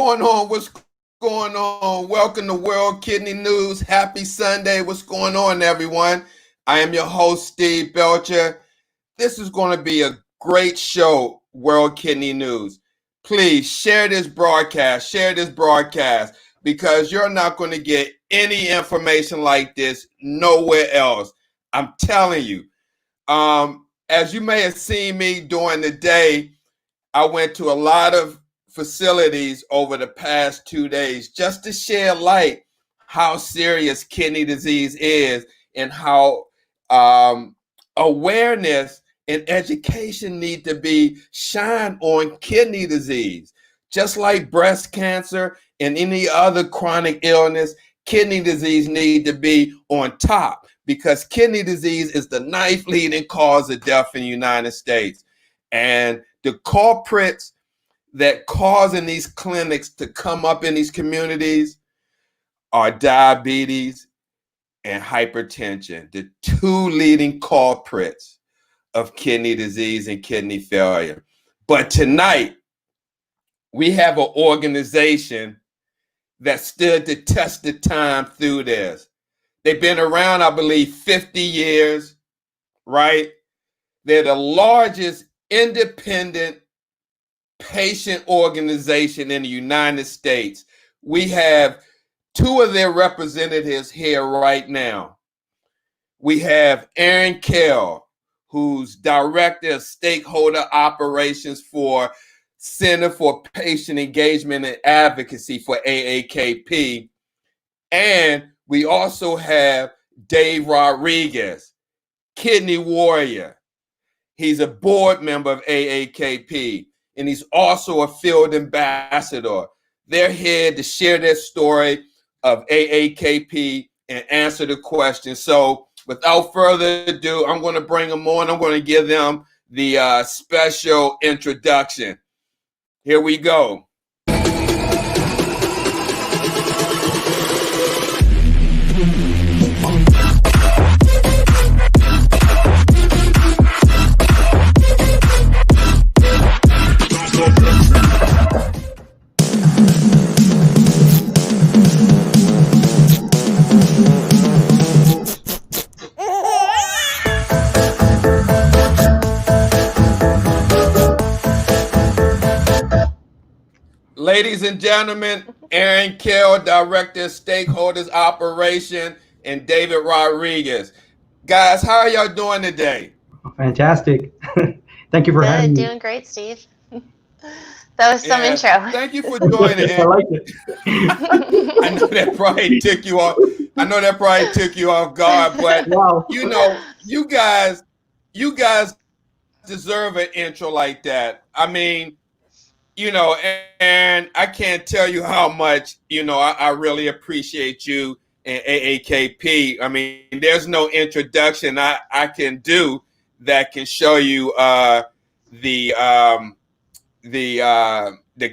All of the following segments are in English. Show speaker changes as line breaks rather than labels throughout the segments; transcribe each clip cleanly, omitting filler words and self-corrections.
going on? What's going on? Welcome to World Kidney News. Happy Sunday. What's going on, everyone? I am your host, Steve Belcher. This is going to be a great show, World Kidney News. Please share this broadcast, because you're not going to get any information like this nowhere else. I'm telling you. As you may have seen me during the day, I went to a lot of facilities over the past 2 days just to share light how serious kidney disease is and how awareness and education need to be shined on kidney disease. Just like breast cancer and any other chronic illness, kidney disease need to be on top, because kidney disease is the 9th leading cause of death in the United States. And the culprits that causing these clinics to come up in these communities are diabetes and hypertension, the 2 leading culprits of kidney disease and kidney failure. But tonight, we have an organization that stood the test of time through this. They've been around, I believe, 50 years, right? They're the largest independent patient organization in the United States. We have 2 of their representatives here right now. We have Erin, who's Director of Stakeholder Operations for Center for Patient Engagement and Advocacy for AAKP. And we also have Dave Rodriguez, kidney warrior. He's a board member of AAKP, and he's also a field ambassador. They're here to share their story of AAKP and answer the question. So without further ado, I'm going to bring them on. I'm going to give them the special introduction. Here we go. Ladies and gentlemen, Erin, Director of Stakeholders Operation, and David Rodriguez. Guys, how are y'all doing today?
Fantastic. Thank you for having me.
Doing great, Steve. That was some intro.
Thank you for joining.
I like it.
I know that probably took you off guard, but
wow.
you guys deserve an intro like that. I mean, and I can't tell you how much, I really appreciate you and AAKP. I mean, there's no introduction I can do that can show you the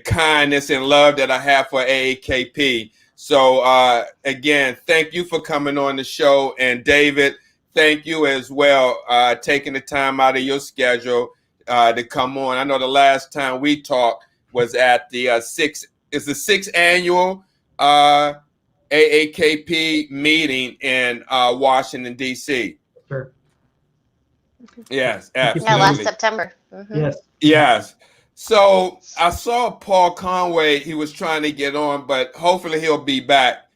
kindness and love that I have for AAKP. So again, thank you for coming on the show. And David, thank you as well, taking the time out of your schedule to come on. I know the last time we talked was at the 6th annual AAKP meeting in Washington, D.C.
Sure.
Yes, absolutely.
Yeah, last September. Mm-hmm.
Yes. So I saw Paul Conway. He was trying to get on, but hopefully he'll be back.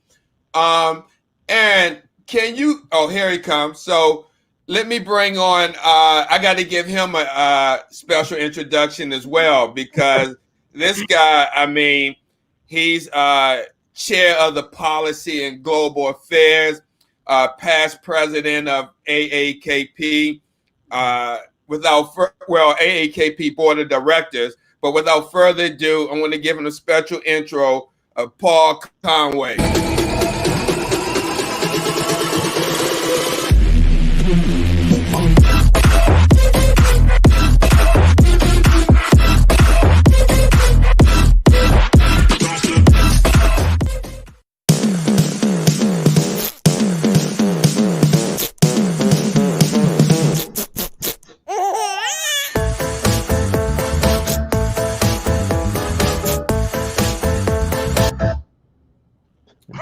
And can you? Oh, here he comes. So let me bring on. I got to give him a special introduction as well, because this guy, I mean, he's chair of the Policy and Global Affairs, past president of AAKP, AAKP Board of Directors. But without further ado, I'm going to give him a special intro of Paul Conway.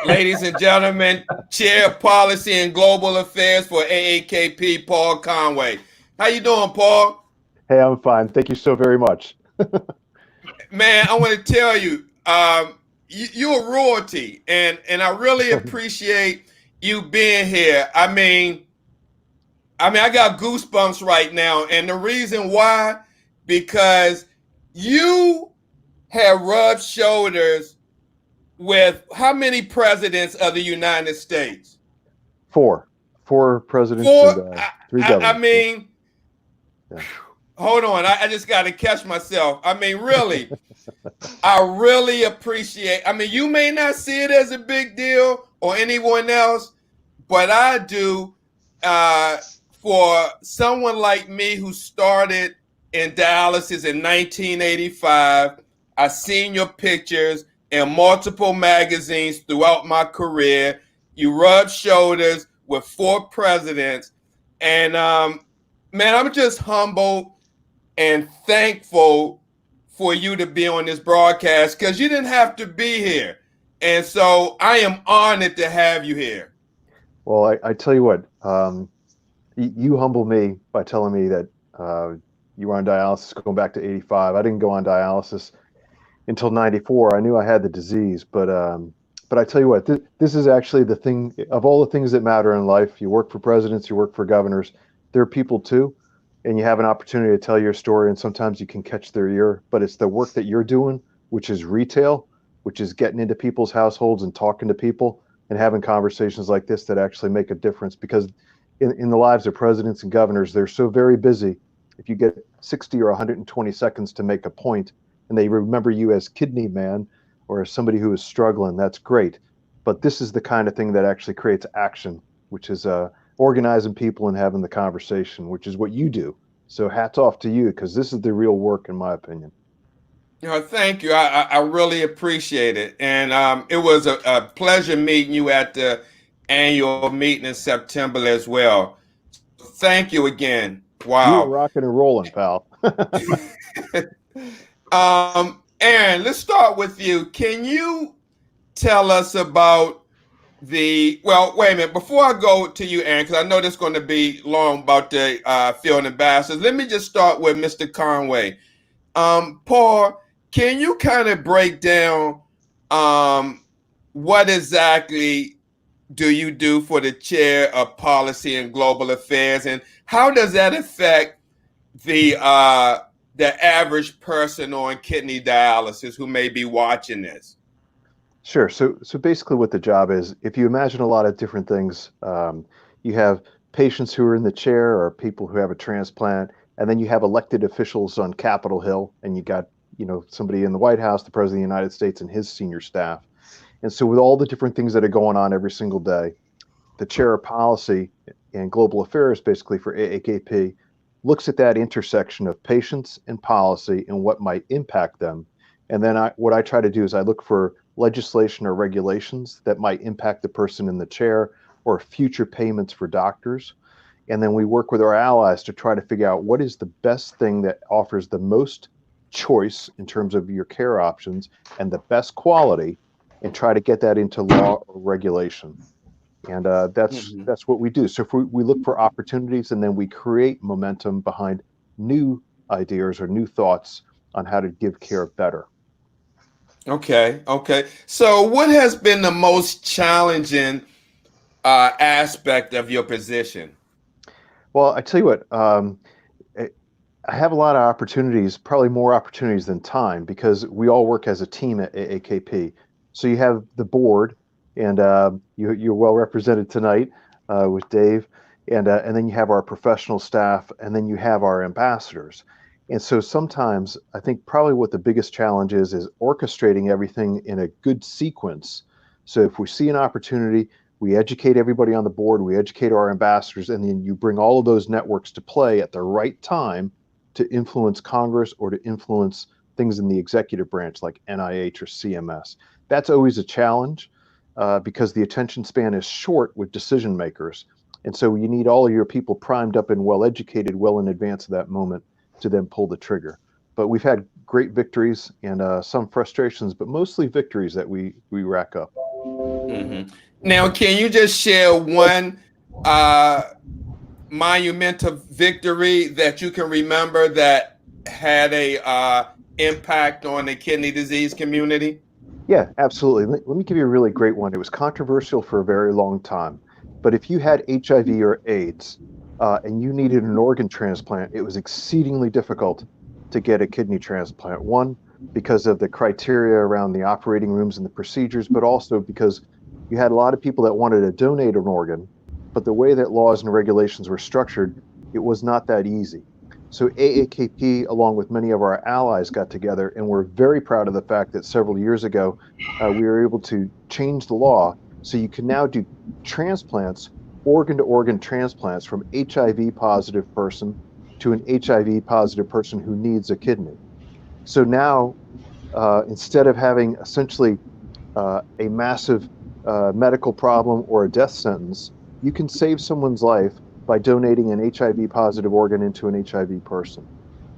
Ladies and gentlemen, Chair of Policy and Global Affairs for AAKP, Paul Conway. How you doing, Paul?
Hey, I'm fine. Thank you so very much.
Man, I want to tell you, you're a royalty, and I really appreciate you being here. I mean, I got goosebumps right now, and the reason why, because you have rubbed shoulders with how many presidents of the United States?
Four presidents
Four.
and three governors.
I mean,
yeah.
Hold on. I just got to catch myself. I mean, really, I really appreciate. I mean, you may not see it as a big deal or anyone else, but I do. For someone like me who started in dialysis in 1985, I've seen your pictures in multiple magazines throughout my career. You rubbed shoulders with four presidents, and man, I'm just humbled and thankful for you to be on this broadcast because you didn't have to be here. And so I am honored to have you here.
Well, I tell you what, you humble me by telling me that you were on dialysis going back to 85. I didn't go on dialysis until 94. I knew I had the disease, but I tell you what, this is actually the thing of all the things that matter in life. You work for presidents, you work for governors. They're people too, and you have an opportunity to tell your story, and sometimes you can catch their ear, but it's the work that you're doing, which is retail, which is getting into people's households and talking to people and having conversations like this that actually make a difference. Because in the lives of presidents and governors, they're so very busy. If you get 60 or 120 seconds to make a point and they remember you as kidney man or as somebody who is struggling, that's great. But this is the kind of thing that actually creates action, which is organizing people and having the conversation, which is what you do. So hats off to you, because this is the real work, in my opinion.
Thank you. I really appreciate it. And it was a pleasure meeting you at the annual meeting in September as well. Thank you again. Wow.
You were rocking and rolling, pal.
Erin, let's start with you. Can you tell us about well, wait a minute. Before I go to you, Erin, because I know this is going to be long about the field ambassadors, let me just start with Mr. Conway. Paul, can you kind of break down what exactly do you do for the chair of policy and global affairs, and how does that affect the average person on kidney dialysis who may be watching this?
Sure. So basically what the job is, if you imagine a lot of different things, you have patients who are in the chair or people who have a transplant, and then you have elected officials on Capitol Hill, and you got, somebody in the White House, the President of the United States, and his senior staff. And so with all the different things that are going on every single day, the chair of policy and global affairs, basically for AAKP, looks at that intersection of patients and policy and what might impact them. And then what I try to do is I look for legislation or regulations that might impact the person in the chair or future payments for doctors. And then we work with our allies to try to figure out what is the best thing that offers the most choice in terms of your care options and the best quality, and try to get that into law or regulation. And that's what we do. So if we look for opportunities, and then we create momentum behind new ideas or new thoughts on how to give care better.
Okay. So what has been the most challenging aspect of your position?
Well, I tell you what, I have a lot of opportunities, probably more opportunities than time, because we all work as a team at AAKP. So you have the board, and you're well represented tonight with Dave, and then you have our professional staff, and then you have our ambassadors. And so sometimes I think probably what the biggest challenge is orchestrating everything in a good sequence. So if we see an opportunity, we educate everybody on the board, we educate our ambassadors, and then you bring all of those networks to play at the right time to influence Congress or to influence things in the executive branch like NIH or CMS. That's always a challenge because the attention span is short with decision makers. And so you need all of your people primed up and well educated well in advance of that moment to then pull the trigger. But we've had great victories and some frustrations, but mostly victories that we rack up.
Mm-hmm. Now, can you just share one monumental victory that you can remember that had a impact on the kidney disease community?
Yeah, absolutely. Let me give you a really great one. It was controversial for a very long time, but if you had HIV or AIDS and you needed an organ transplant, it was exceedingly difficult to get a kidney transplant. One, because of the criteria around the operating rooms and the procedures, but also because you had a lot of people that wanted to donate an organ, but the way that laws and regulations were structured, it was not that easy. So AAKP, along with many of our allies, got together, and we're very proud of the fact that several years ago, we were able to change the law so you can now do transplants, organ-to-organ transplants from HIV positive person to an HIV positive person who needs a kidney. So now, instead of having essentially a massive medical problem or a death sentence, you can save someone's life by donating an HIV positive organ into an HIV person.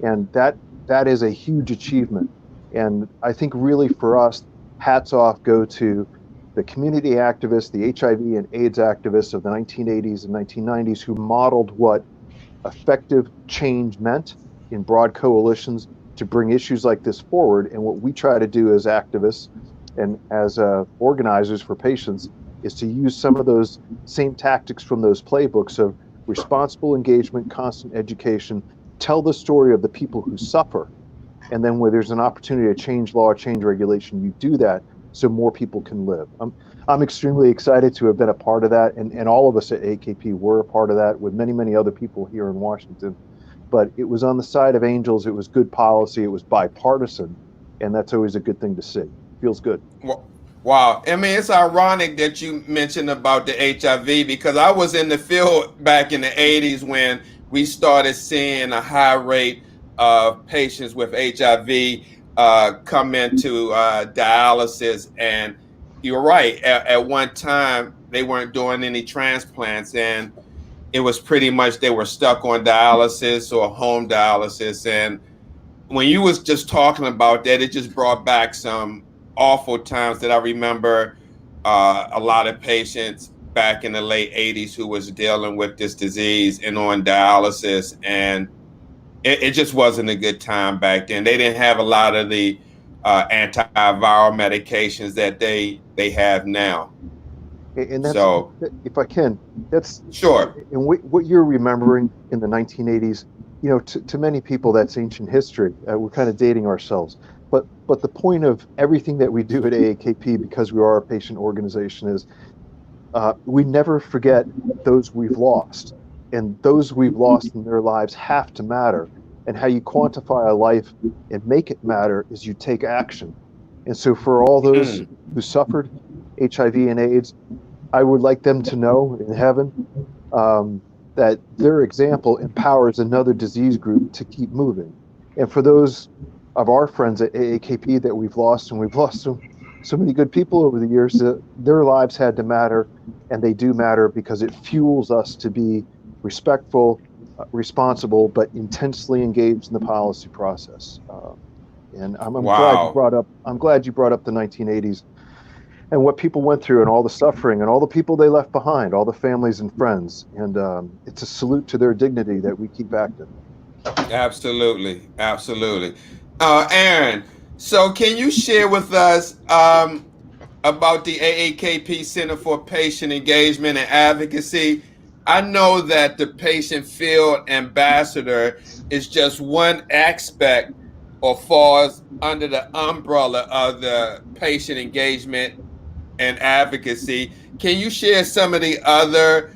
And that is a huge achievement. And I think really for us, hats off go to the community activists, the HIV and AIDS activists of the 1980s and 1990s who modeled what effective change meant in broad coalitions to bring issues like this forward. And what we try to do as activists and as organizers for patients is to use some of those same tactics from those playbooks of responsible engagement, constant education, tell the story of the people who suffer. And then where there's an opportunity to change law, change regulation, you do that so more people can live. I'm extremely excited to have been a part of that. And all of us at AAKP were a part of that with many, many other people here in Washington. But it was on the side of angels. It was good policy. It was bipartisan. And that's always a good thing to see. Feels good.
Wow. I mean, it's ironic that you mentioned about the HIV because I was in the field back in the 80s when we started seeing a high rate of patients with HIV come into dialysis. And you're right. At one time, they weren't doing any transplants. And it was pretty much they were stuck on dialysis or home dialysis. And when you was just talking about that, it just brought back some awful times that I remember a lot of patients back in the late 80s who was dealing with this disease and on dialysis. And it just wasn't a good time back then. They didn't have a lot of the antiviral medications that they have now.
And that's,
so,
if I can, that's
sure.
And what you're remembering in the 1980s, you know, to many people, that's ancient history. We're kind of dating ourselves. But the point of everything that we do at AAKP, because we are a patient organization, is we never forget those we've lost. And those we've lost in their lives have to matter. And how you quantify a life and make it matter is you take action. And so for all those who suffered HIV and AIDS, I would like them to know in heaven that their example empowers another disease group to keep moving. And for those of our friends at AAKP that we've lost, and we've lost so many good people over the years, their lives had to matter, and they do matter because it fuels us to be respectful, responsible, but intensely engaged in the policy process. And I'm glad you brought up. I'm glad you brought up the 1980s and what people went through and all the suffering and all the people they left behind, all the families and friends. And it's a salute to their dignity that we keep active.
Absolutely. Absolutely. Erin, so can you share with us about the AAKP Center for Patient Engagement and Advocacy? I know that the patient field ambassador is just one aspect or falls under the umbrella of the patient engagement and advocacy. Can you share some of the other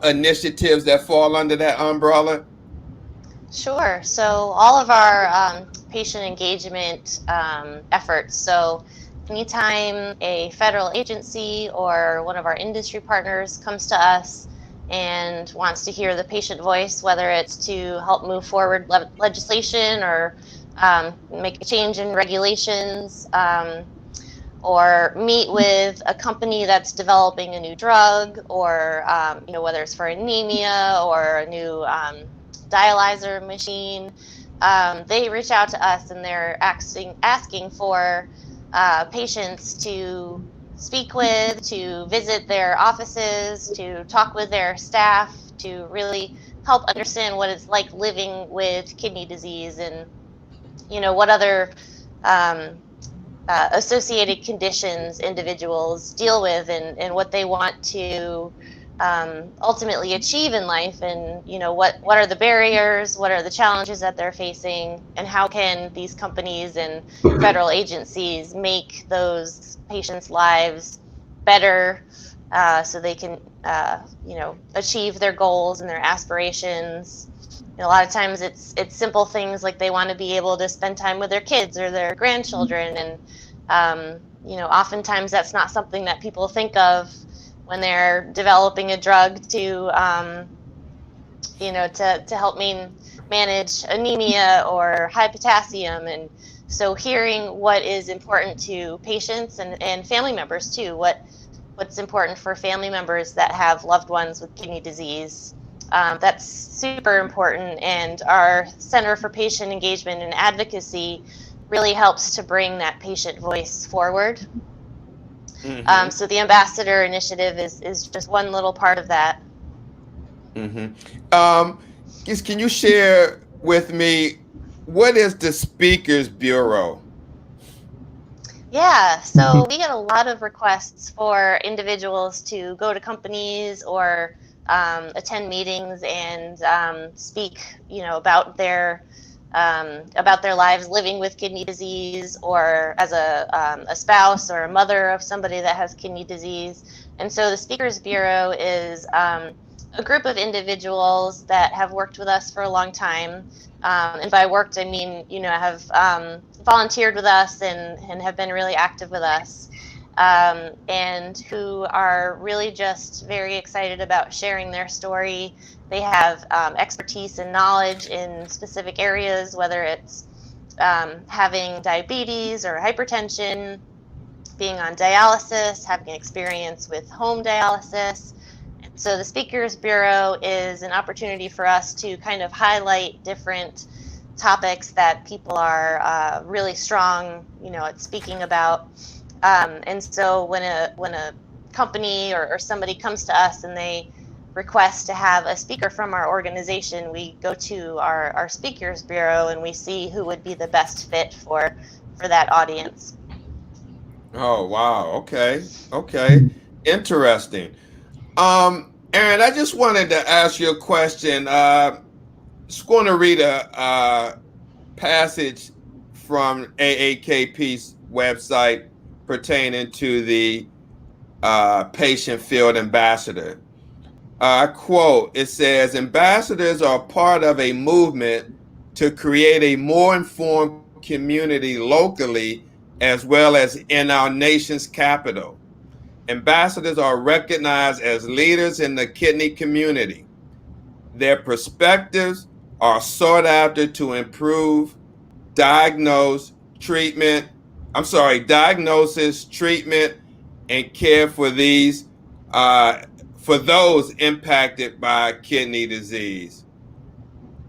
initiatives that fall under that umbrella?
Sure. So all of our patient engagement efforts. So anytime a federal agency or one of our industry partners comes to us and wants to hear the patient voice, whether it's to help move forward legislation or make a change in regulations, or meet with a company that's developing a new drug, or whether it's for anemia or a new dialyzer machine, they reach out to us and they're asking for patients to speak with, to visit their offices, to talk with their staff, to really help understand what it's like living with kidney disease and, what other associated conditions individuals deal with, and what they want to ultimately achieve in life, and what are the barriers, what are the challenges that they're facing, and how can these companies and federal agencies make those patients' lives better, so they can achieve their goals and their aspirations. A lot of times it's simple things like they want to be able to spend time with their kids or their grandchildren, and oftentimes that's not something that people think of when they're developing a drug to help manage anemia or high potassium. And so hearing what is important to patients and family members too, what's important for family members that have loved ones with kidney disease, that's super important. And our Center for Patient Engagement and Advocacy really helps to bring that patient voice forward.
Mm-hmm.
So the Ambassador Initiative is just one little part of that.
Mm-hmm. Can you share with me, what is the Speakers Bureau?
Yeah, so we get a lot of requests for individuals to go to companies or attend meetings and speak, about their lives living with kidney disease, or as a spouse or a mother of somebody that has kidney disease. And so the Speakers Bureau is a group of individuals that have worked with us for a long time. And by worked, I mean, have volunteered with us and have been really active with us, and who are really just very excited about sharing their story. They have expertise and knowledge in specific areas, whether it's having diabetes or hypertension, being on dialysis, having experience with home dialysis. So the Speakers Bureau is an opportunity for us to kind of highlight different topics that people are really strong, at speaking about. And so when a company or somebody comes to us and they request to have a speaker from our organization, we go to our Speakers Bureau and we see who would be the best fit for that audience.
Oh, wow. Okay. Interesting. Erin, I just wanted to ask you a question. Just going to read a passage from AAKP's website pertaining to the patient field ambassador. I quote, it says, ambassadors are part of a movement to create a more informed community locally as well as in our nation's capital. Ambassadors are recognized as leaders in the kidney community. Their perspectives are sought after to improve diagnosis, treatment, and care for those impacted by kidney disease.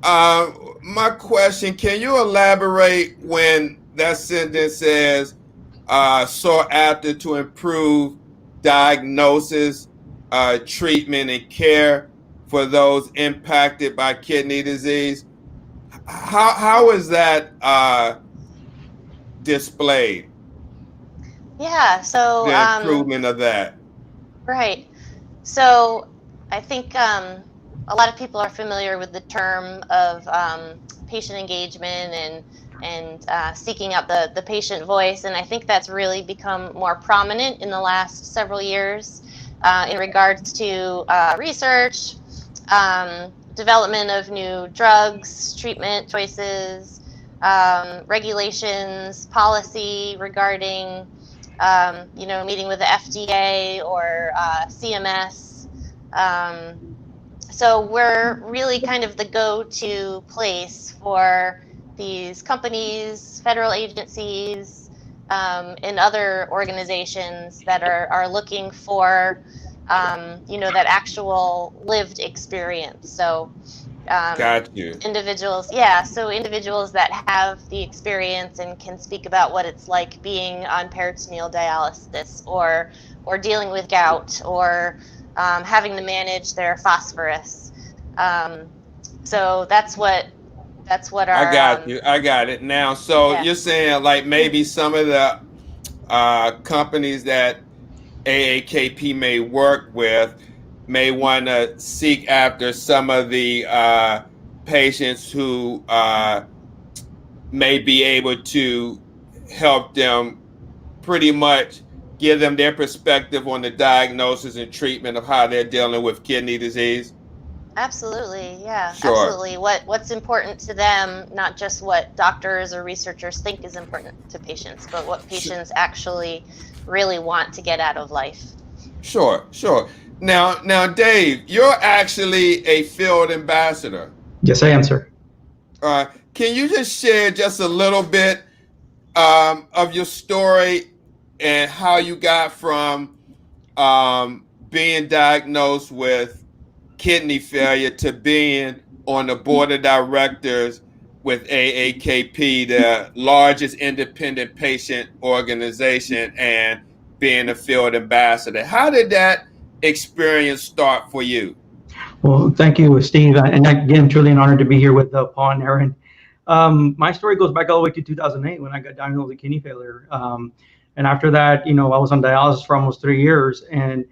My question, can you elaborate when that sentence says sought after to improve diagnosis, treatment, and care for those impacted by kidney disease? How is that displayed?
Yeah, so
The improvement of that.
right. So I think a lot of people are familiar with the term of patient engagement and seeking out the patient voice, and I think that's really become more prominent in the last several years in regards to research, development of new drugs, treatment choices, regulations, policy regarding meeting with the FDA or CMS. So we're really kind of the go-to place for these companies, federal agencies, and other organizations that are looking for, that actual lived experience. So
Got you.
Individuals, yeah, so individuals that have the experience and can speak about what it's like being on peritoneal dialysis, or dealing with gout, or having to manage their phosphorus. So that's what
I
our
got you. I got it now. So
yeah.
you're saying like maybe some of the companies that AAKP may work with may want to seek after some of the patients who may be able to help them pretty much give them their perspective on the diagnosis and treatment of how they're dealing with kidney disease.
Absolutely, yeah,
Sure.
absolutely. What's important to them, not just what doctors or researchers think is important to patients, but what patients actually really want to get out of life.
Sure, sure. Now, Dave, you're actually a field ambassador.
Yes, I am, sir.
Can you just share just a little bit of your story and how you got from being diagnosed with kidney failure to being on the board of directors with AAKP, the largest independent patient organization, and being a field ambassador? How did that experience start for you?
Well, thank you, Steve. And again, truly an honor to be here with Paul and Erin. My story goes back all the way to 2008 when I got diagnosed with kidney failure. And after that, I was on dialysis for almost 3 years. And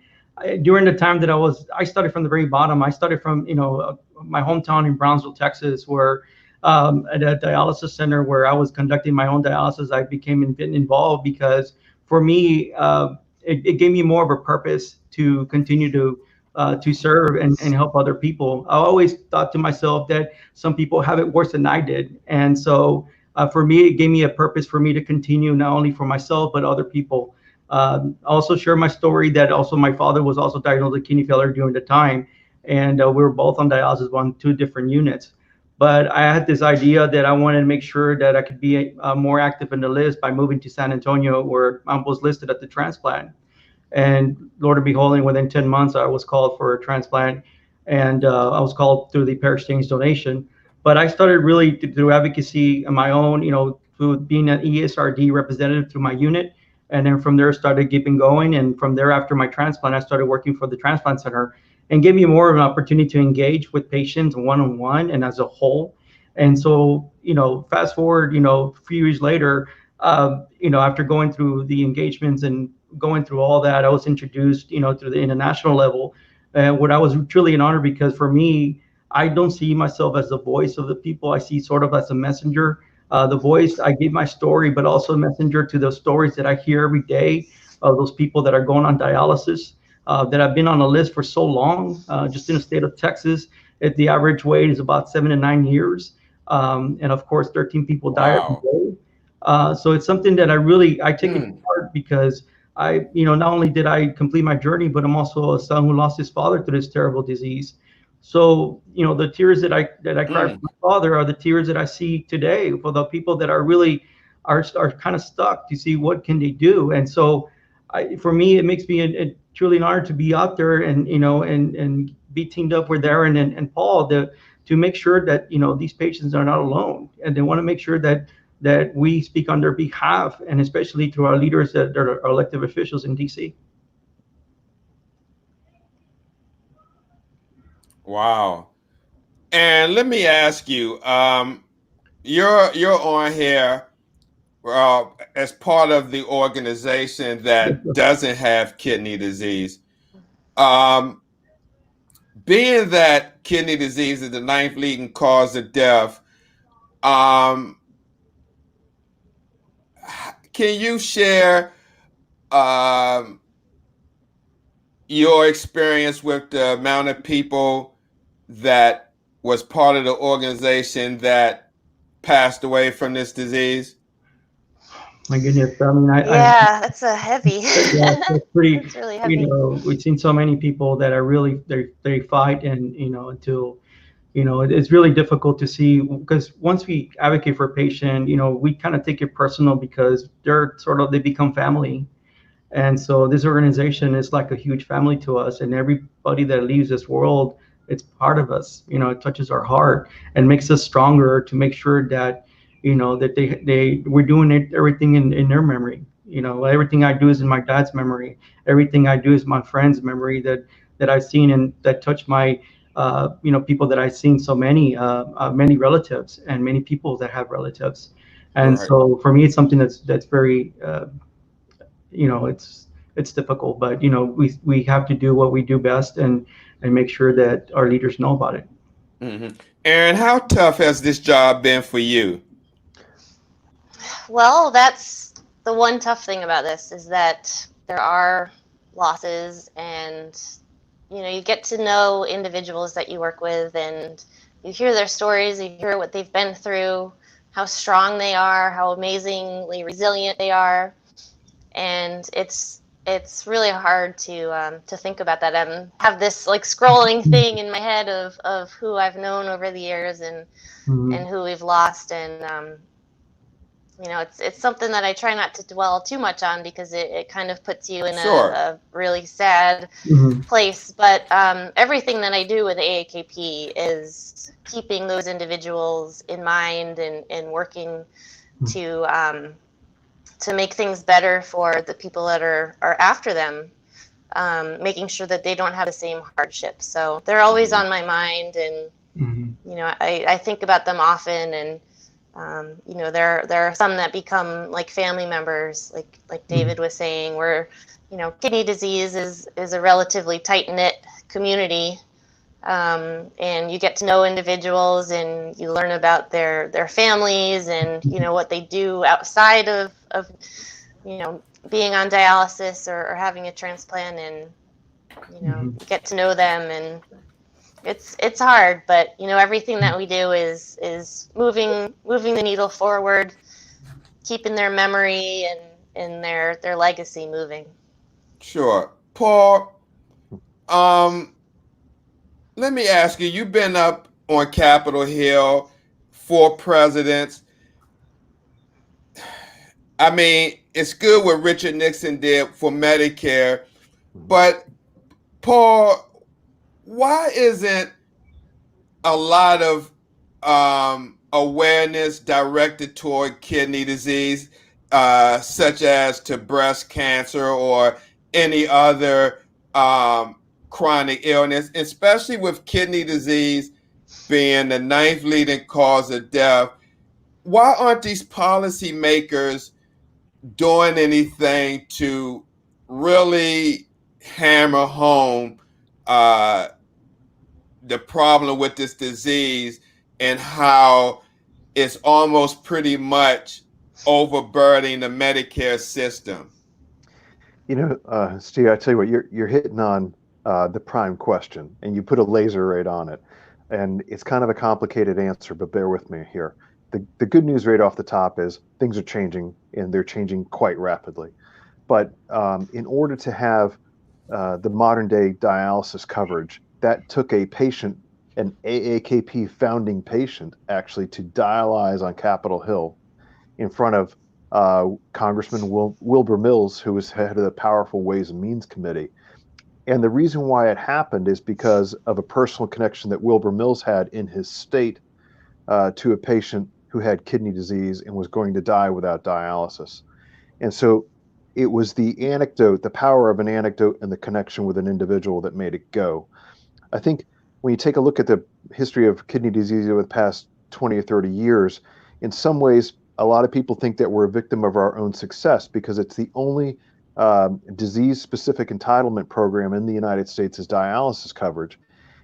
during the time that I started from the very bottom. I started from, my hometown in Brownsville, Texas, where at a dialysis center where I was conducting my own dialysis. I became involved because for me, it gave me more of a purpose to continue to serve and help other people. I always thought to myself that some people have it worse than I did. And so for me, it gave me a purpose for me to continue, not only for myself, but other people. Also share my story that also my father was also diagnosed with kidney failure during the time. And we were both on dialysis on 2 different units. But I had this idea that I wanted to make sure that I could be more active in the list by moving to San Antonio, where I was listed at the transplant. And Lord of beholding, within 10 months, I was called for a transplant, and I was called through the pair exchange donation. But I started really through advocacy on my own, through being an ESRD representative through my unit. And then from there, started keeping going. And from there, after my transplant, I started working for the transplant center, and gave me more of an opportunity to engage with patients one-on-one and as a whole. And so, fast forward, a few years later, after going through the engagements and going through all that, I was introduced, through the international level, what I was truly an honor, because for me, I don't see myself as the voice of the people. I see sort of as a messenger. The voice, I give my story, but also a messenger to those stories that I hear every day of those people that are going on dialysis, that have been on a list for so long. Just in the state of Texas, the average wait is about 7 to 9 years. And of course, 13 people die every day. So it's something that I take it to heart, because not only did I complete my journey, but I'm also a son who lost his father to this terrible disease. So, the tears that I cry for my father are the tears that I see today for the people that are really are kind of stuck to see what can they do. And so, for me, it makes me truly an honor to be out there and and be teamed up with Erin and Paul to make sure that these patients are not alone, and they want to make sure that we speak on their behalf, and especially to our leaders that are elected officials in DC.
Wow. And let me ask you, you're on here as part of the organization that doesn't have kidney disease. Being that kidney disease is the 9th leading cause of death, can you share your experience with the amount of people that was part of the organization that passed away from this disease?
My goodness, I mean,
yeah, that's a heavy.
Yeah, it's pretty.
It's really heavy.
We've seen so many people that are really they fight, and until it's really difficult to see, because once we advocate for a patient, we kind of take it personal, because they become family. And so this organization is like a huge family to us, and everybody that leaves this world, It's part of us. It touches our heart and makes us stronger to make sure that, that we're doing everything in their memory. Everything I do is in my dad's memory. Everything I do is my friend's memory that I've seen and that touch my, people that I've seen, so many relatives and many people that have relatives. And
Right.
so for me, it's something that's very, it's difficult, but we have to do what we do best and make sure that our leaders know about it.
Hmm. Erin, how tough has this job been for you?
Well, that's the one tough thing about this is that there are losses, and you get to know individuals that you work with, and you hear their stories, you hear what they've been through, how strong they are, how amazingly resilient they are, and it's really hard to think about that and have this like scrolling thing in my head of who I've known over the years and who we've lost, and it's something that I try not to dwell too much on because it kind of puts you in
Sure.
a really sad place. But everything that I do with AAKP is keeping those individuals in mind and working to make things better for the people that are after them, making sure that they don't have the same hardships. So they're always on my mind, and I think about them often, and there are some that become like family members, like David was saying, where kidney disease is a relatively tight knit community, and you get to know individuals and you learn about their families and what they do outside of being on dialysis or having a transplant, and you get to know them, and it's hard, but everything that we do is moving the needle forward, keeping their memory and their legacy moving.
Sure. Paul, let me ask you, you've been up on Capitol Hill, 4 presidents. I mean, it's good what Richard Nixon did for Medicare, but Paul, why isn't a lot of awareness directed toward kidney disease, such as to breast cancer or any other chronic illness, especially with kidney disease being the 9th leading cause of death? Why aren't these policymakers doing anything to really hammer home the problem with this disease and how it's almost pretty much overburdening the Medicare system?
Steve, I tell you what, you're hitting on the prime question, and you put a laser right on it. And it's kind of a complicated answer, but bear with me here. The good news right off the top is things are changing, and they're changing quite rapidly. But in order to have the modern day dialysis coverage, that took a patient, an AAKP founding patient, actually, to dialyze on Capitol Hill in front of Congressman Wilbur Mills, who was head of the Powerful Ways and Means Committee. And the reason why it happened is because of a personal connection that Wilbur Mills had in his state to a patient who had kidney disease and was going to die without dialysis. And so it was the anecdote, the power of an anecdote and the connection with an individual that made it go. I think when you take a look at the history of kidney disease over the past 20 or 30 years, in some ways, a lot of people think that we're a victim of our own success because it's the only disease-specific entitlement program in the United States is dialysis coverage.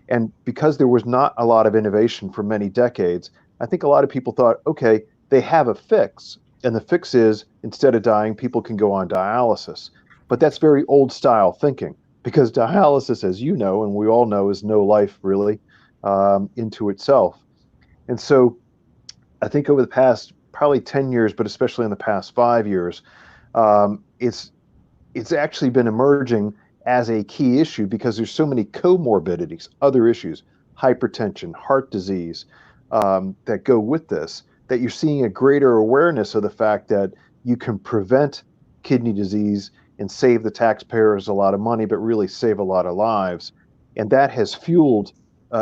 And because there was not a lot of innovation for many decades, I think a lot of people thought, okay, they have a fix. And the fix is instead of dying, people can go on dialysis. But that's very old style thinking because dialysis, as you know, and we all know, is no life really into itself. And so I think over the past probably 10 years, but especially in the past 5 years, it's actually been emerging as a key issue because there's so many comorbidities, other issues, hypertension, heart disease that go with this, that you're seeing a greater awareness of the fact that you can prevent kidney disease and save the taxpayers a lot of money, but really save a lot of lives. And that has fueled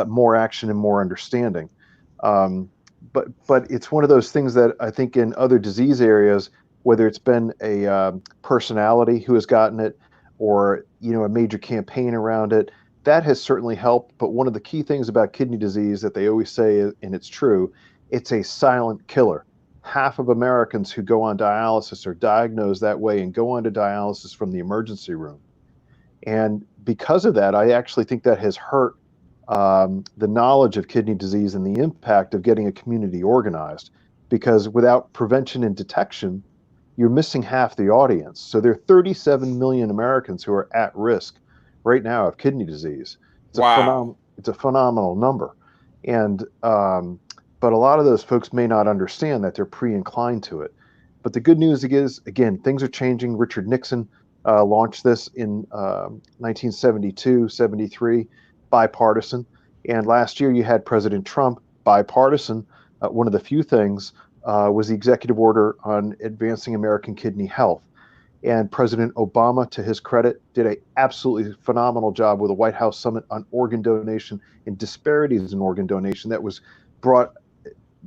more action and more understanding. But it's one of those things that I think in other disease areas, whether it's been a personality who has gotten it, or a major campaign around it, that has certainly helped. But one of the key things about kidney disease that they always say, and it's true, it's a silent killer. Half of Americans who go on dialysis are diagnosed that way and go on to dialysis from the emergency room. And because of that, I actually think that has hurt the knowledge of kidney disease and the impact of getting a community organized. Because without prevention and detection, you're missing half the audience. So there are 37 million Americans who are at risk right now of kidney disease.
Wow.
It's a phenomenal number. And but a lot of those folks may not understand that they're pre-inclined to it. But the good news is, again, things are changing. Richard Nixon launched this in 1972, 73, bipartisan. And last year you had President Trump, bipartisan. One of the few things was the executive order on advancing American kidney health. And President Obama, to his credit, did an absolutely phenomenal job with a White House summit on organ donation and disparities in organ donation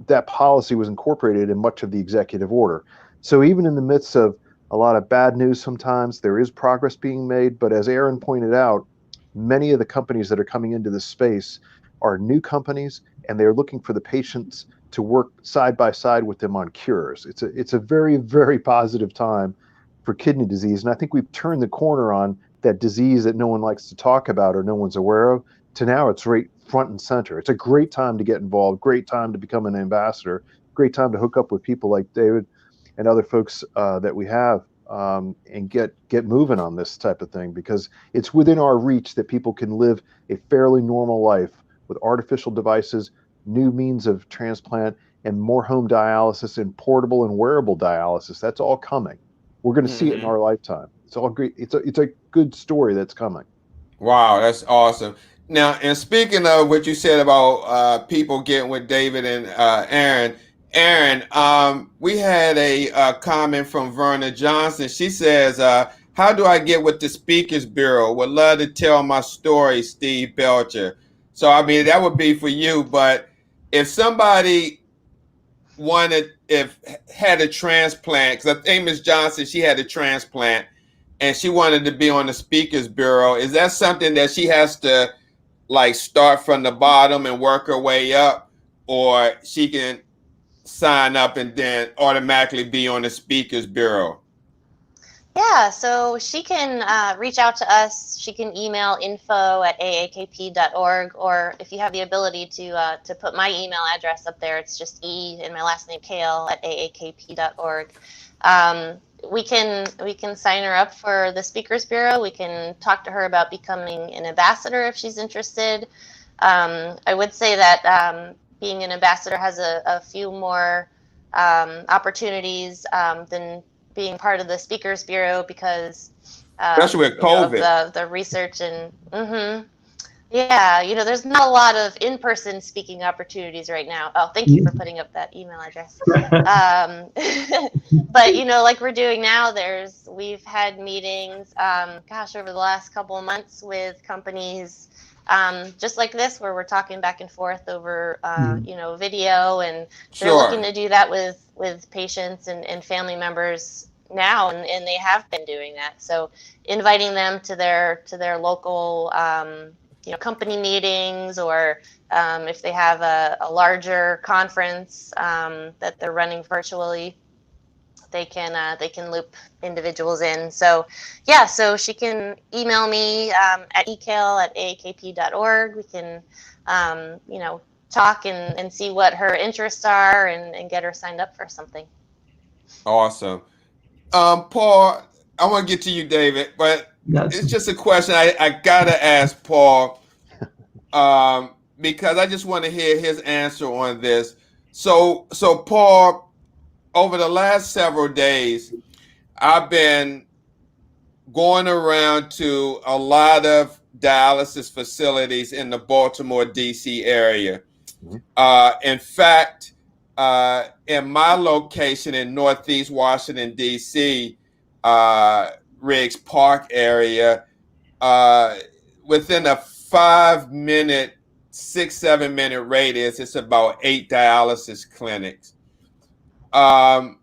that policy was incorporated in much of the executive order. So even in the midst of a lot of bad news, sometimes there is progress being made. But as Erin pointed out, many of the companies that are coming into this space are new companies, and they're looking for the patients to work side by side with them on cures. It's a very, very positive time for kidney disease. And I think we've turned the corner on that disease that no one likes to talk about or no one's aware of, to now it's right front and center. It's a great time to get involved, great time to become an ambassador, great time to hook up with people like David and other folks that we have and get moving on this type of thing, because it's within our reach that people can live a fairly normal life with artificial devices, new means of transplant, and more home dialysis and portable and wearable dialysis. That's all coming. We're going to see it in our lifetime. It's all great. It's a good story that's coming.
Wow, that's awesome. Now, and speaking of what you said about people getting with David and Erin, we had a comment from Verna Johnson. She says, how do I get with the Speakers Bureau? Would love to tell my story, Steve Belcher. So, I mean, that would be for you. But if somebody had a transplant, because I think Ms. Johnson, she had a transplant, and she wanted to be on the Speakers Bureau, is that something that she has to like start from the bottom and work her way up, or she can sign up and then automatically be on the Speakers Bureau?
Yeah, so she can reach out to us. She can email info@aakp.org, or if you have the ability to put my email address up there, it's just E and my last name Kahle@aakp.org. We can sign her up for the Speakers Bureau. We can talk to her about becoming an ambassador if she's interested. I would say that being an ambassador has a few more opportunities than being part of the Speakers Bureau, because
especially with COVID,
of the research and yeah, there's not a lot of in-person speaking opportunities right now. Oh, thank you for putting up that email address. But like we're doing now, we've had meetings, over the last couple of months with companies just like this, where we're talking back and forth over video, and they're looking to do that with patients and family members now, and they have been doing that. So inviting them to their local company meetings, or if they have a larger conference that they're running virtually, they can loop individuals in. So yeah, so she can email me at ekale@aakp.org. We can talk and see what her interests are and get her signed up for something.
Awesome. Paul, I want to get to you, David, but it's just a question I gotta ask Paul, because I just want to hear his answer on this. So Paul, over the last several days, I've been going around to a lot of dialysis facilities in the Baltimore, D.C. area. In fact, in my location in Northeast Washington, D.C., Riggs Park area, within a 5-minute 6-7 minute radius, it's about 8 dialysis clinics. And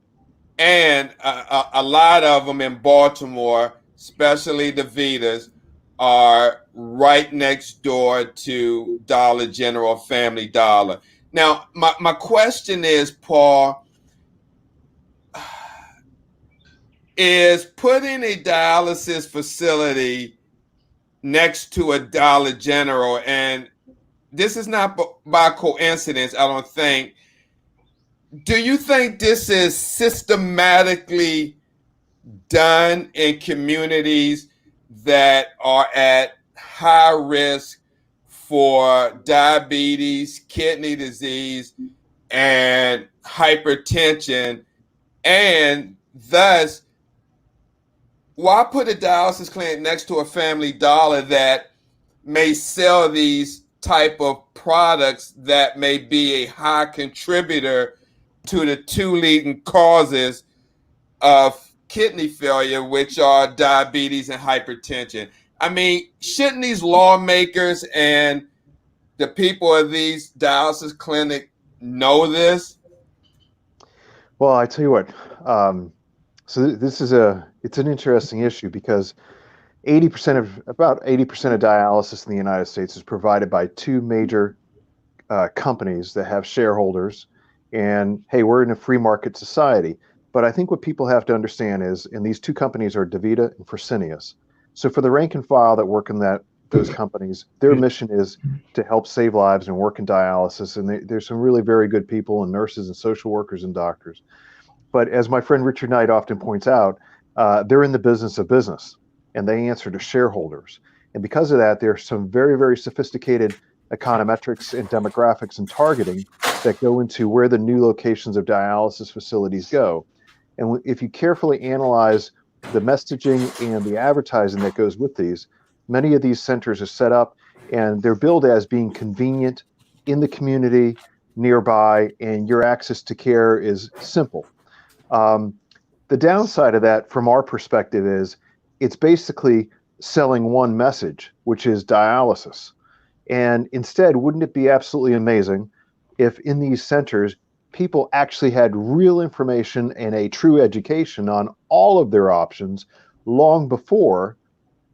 a lot of them in Baltimore, especially the Vitas, are right next door to Dollar General, Family Dollar. Now, my question is, Paul, is putting a dialysis facility next to a Dollar General, and this is not by coincidence, I don't think. Do you think this is systematically done in communities that are at high risk for diabetes, kidney disease, and hypertension? And thus, why put a dialysis clinic next to a Family Dollar that may sell these type of products that may be a high contributor to the two leading causes of kidney failure, which are diabetes and hypertension? I mean, shouldn't these lawmakers and the people of these dialysis clinics know this?
Well, I tell you what, so this is it's an interesting issue because about 80% of dialysis in the United States is provided by two major companies that have shareholders. And hey, we're in a free market society. But I think what people have to understand is, and these two companies are DaVita and Fresenius. So for the rank and file that work in those companies, their mission is to help save lives and work in dialysis. And there's some really very good people and nurses and social workers and doctors. But as my friend Richard Knight often points out, they're in the business of business, and they answer to shareholders. And because of that, there's some very, very sophisticated econometrics and demographics and targeting that go into where the new locations of dialysis facilities go. And if you carefully analyze the messaging and the advertising that goes with these, many of these centers are set up and they're billed as being convenient in the community nearby, and your access to care is simple. The downside of that, from our perspective, is it's basically selling one message, which is dialysis. And instead, wouldn't it be absolutely amazing if in these centers, people actually had real information and a true education on all of their options long before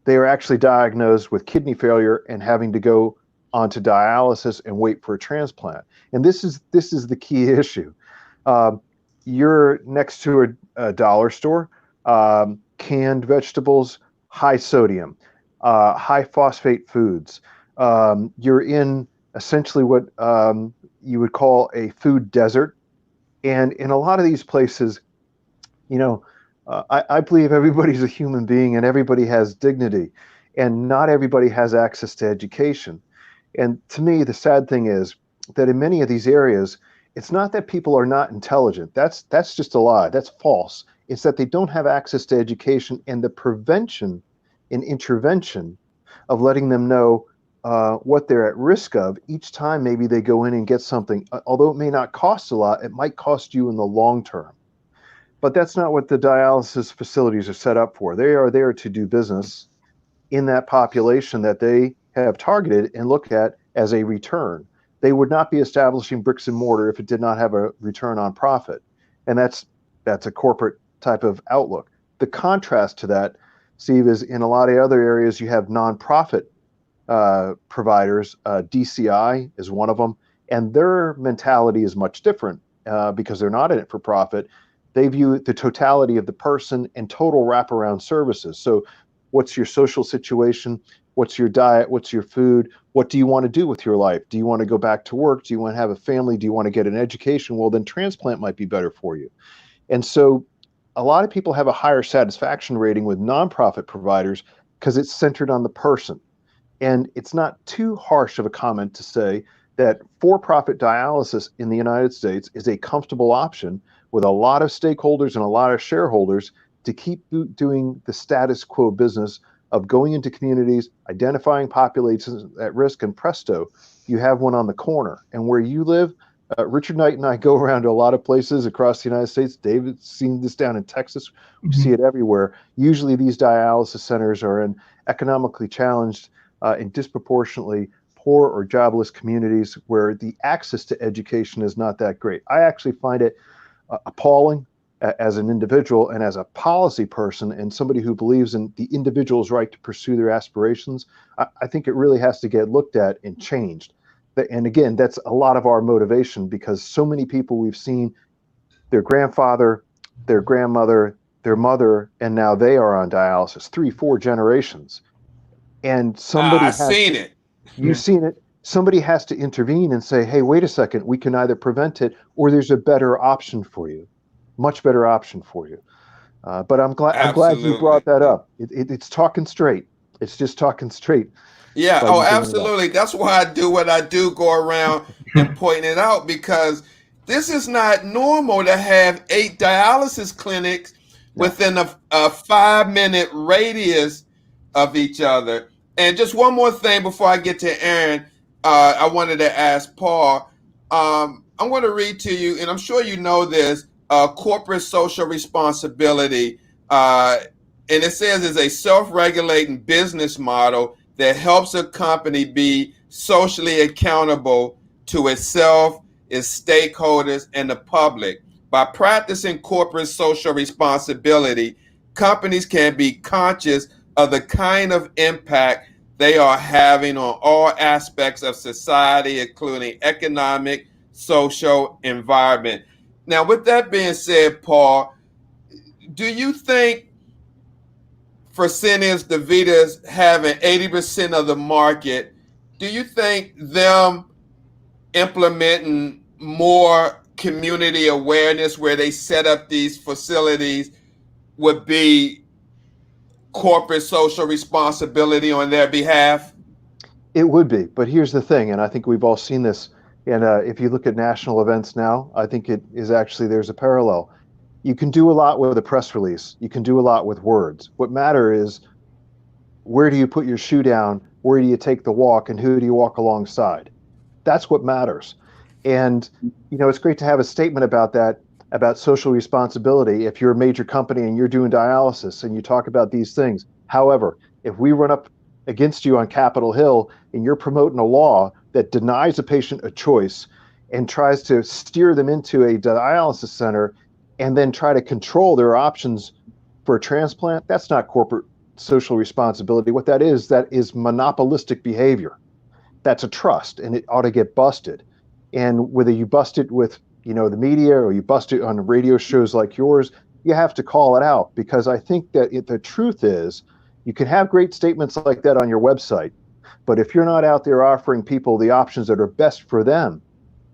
they are actually diagnosed with kidney failure and having to go onto dialysis and wait for a transplant? And this is the key issue. You're next to a dollar store, canned vegetables, high sodium, high phosphate foods. You're in essentially what you would call a food desert. And in a lot of these places, I believe everybody's a human being and everybody has dignity, and not everybody has access to education. And to me, the sad thing is that in many of these areas, it's not that people are not intelligent. That's just a lie. That's false. It's that they don't have access to education and the prevention and intervention of letting them know what they're at risk of each time maybe they go in and get something. Although it may not cost a lot, it might cost you in the long term. But that's not what the dialysis facilities are set up for. They are there to do business in that population that they have targeted and look at as a return. They would not be establishing bricks and mortar if it did not have a return on profit. And that's a corporate type of outlook. The contrast to that, Steve, is in a lot of other areas you have nonprofit providers. DCI is one of them, and their mentality is much different because they're not in it for profit. They view the totality of the person and total wraparound services. So what's your social situation? What's your diet? What's your food? What do you want to do with your life? Do you want to go back to work? Do you want to have a family? Do you want to get an education? Well, then transplant might be better for you. And so a lot of people have a higher satisfaction rating with nonprofit providers because it's centered on the person. And it's not too harsh of a comment to say that for-profit dialysis in the United States is a comfortable option with a lot of stakeholders and a lot of shareholders to keep doing the status quo business of going into communities, identifying populations at risk, and presto, you have one on the corner. And where you live, Richard Knight and I go around to a lot of places across the United States. David's seen this down in Texas. We see it everywhere. Usually these dialysis centers are in economically challenged and disproportionately poor or jobless communities where the access to education is not that great. I actually find it appalling as an individual and as a policy person and somebody who believes in the individual's right to pursue their aspirations. I think it really has to get looked at and changed. And again, that's a lot of our motivation, because so many people we've seen, their grandfather, their grandmother, their mother, and now they are on dialysis, 3-4 generations. And somebody
I've seen it.
You've seen it. Somebody has to intervene and say, hey, wait a second, we can either prevent it or there's a better option for you, much better option for you. But I'm glad you brought that up. It's talking straight. It's just talking straight.
Yeah. Oh, absolutely. That's why I do what I do, go around and point it out, because this is not normal to have 8 dialysis clinics within a 5-minute radius of each other. And just one more thing before I get to Erin, I wanted to ask Paul. I'm going to read to you, and I'm sure you know this, corporate social responsibility. And it says it's a self-regulating business model that helps a company be socially accountable to itself, its stakeholders, and the public. By practicing corporate social responsibility, companies can be conscious of the kind of impact they are having on all aspects of society, including economic, social, environment. Now, with that being said, Paul, do you think Fresenius DaVita's having 80% of the market, do you think them implementing more community awareness where they set up these facilities would be corporate social responsibility on their behalf?
It would be, but here's the thing, and I think we've all seen this, and if you look at national events now, I think it is actually, there's a parallel. You can do a lot with a press release. You can do a lot with words. What matters is, where do you put your shoe down? Where do you take the walk? And who do you walk alongside? That's what matters. And, you know, it's great to have a statement about that, about social responsibility. If you're a major company and you're doing dialysis and you talk about these things. However, if we run up against you on Capitol Hill and you're promoting a law that denies a patient a choice and tries to steer them into a dialysis center and then try to control their options for a transplant, that's not corporate social responsibility. What that is monopolistic behavior. That's a trust, and it ought to get busted. And whether you bust it with, you know, the media or you bust it on radio shows like yours, you have to call it out, because I think that the truth is, you can have great statements like that on your website, but if you're not out there offering people the options that are best for them,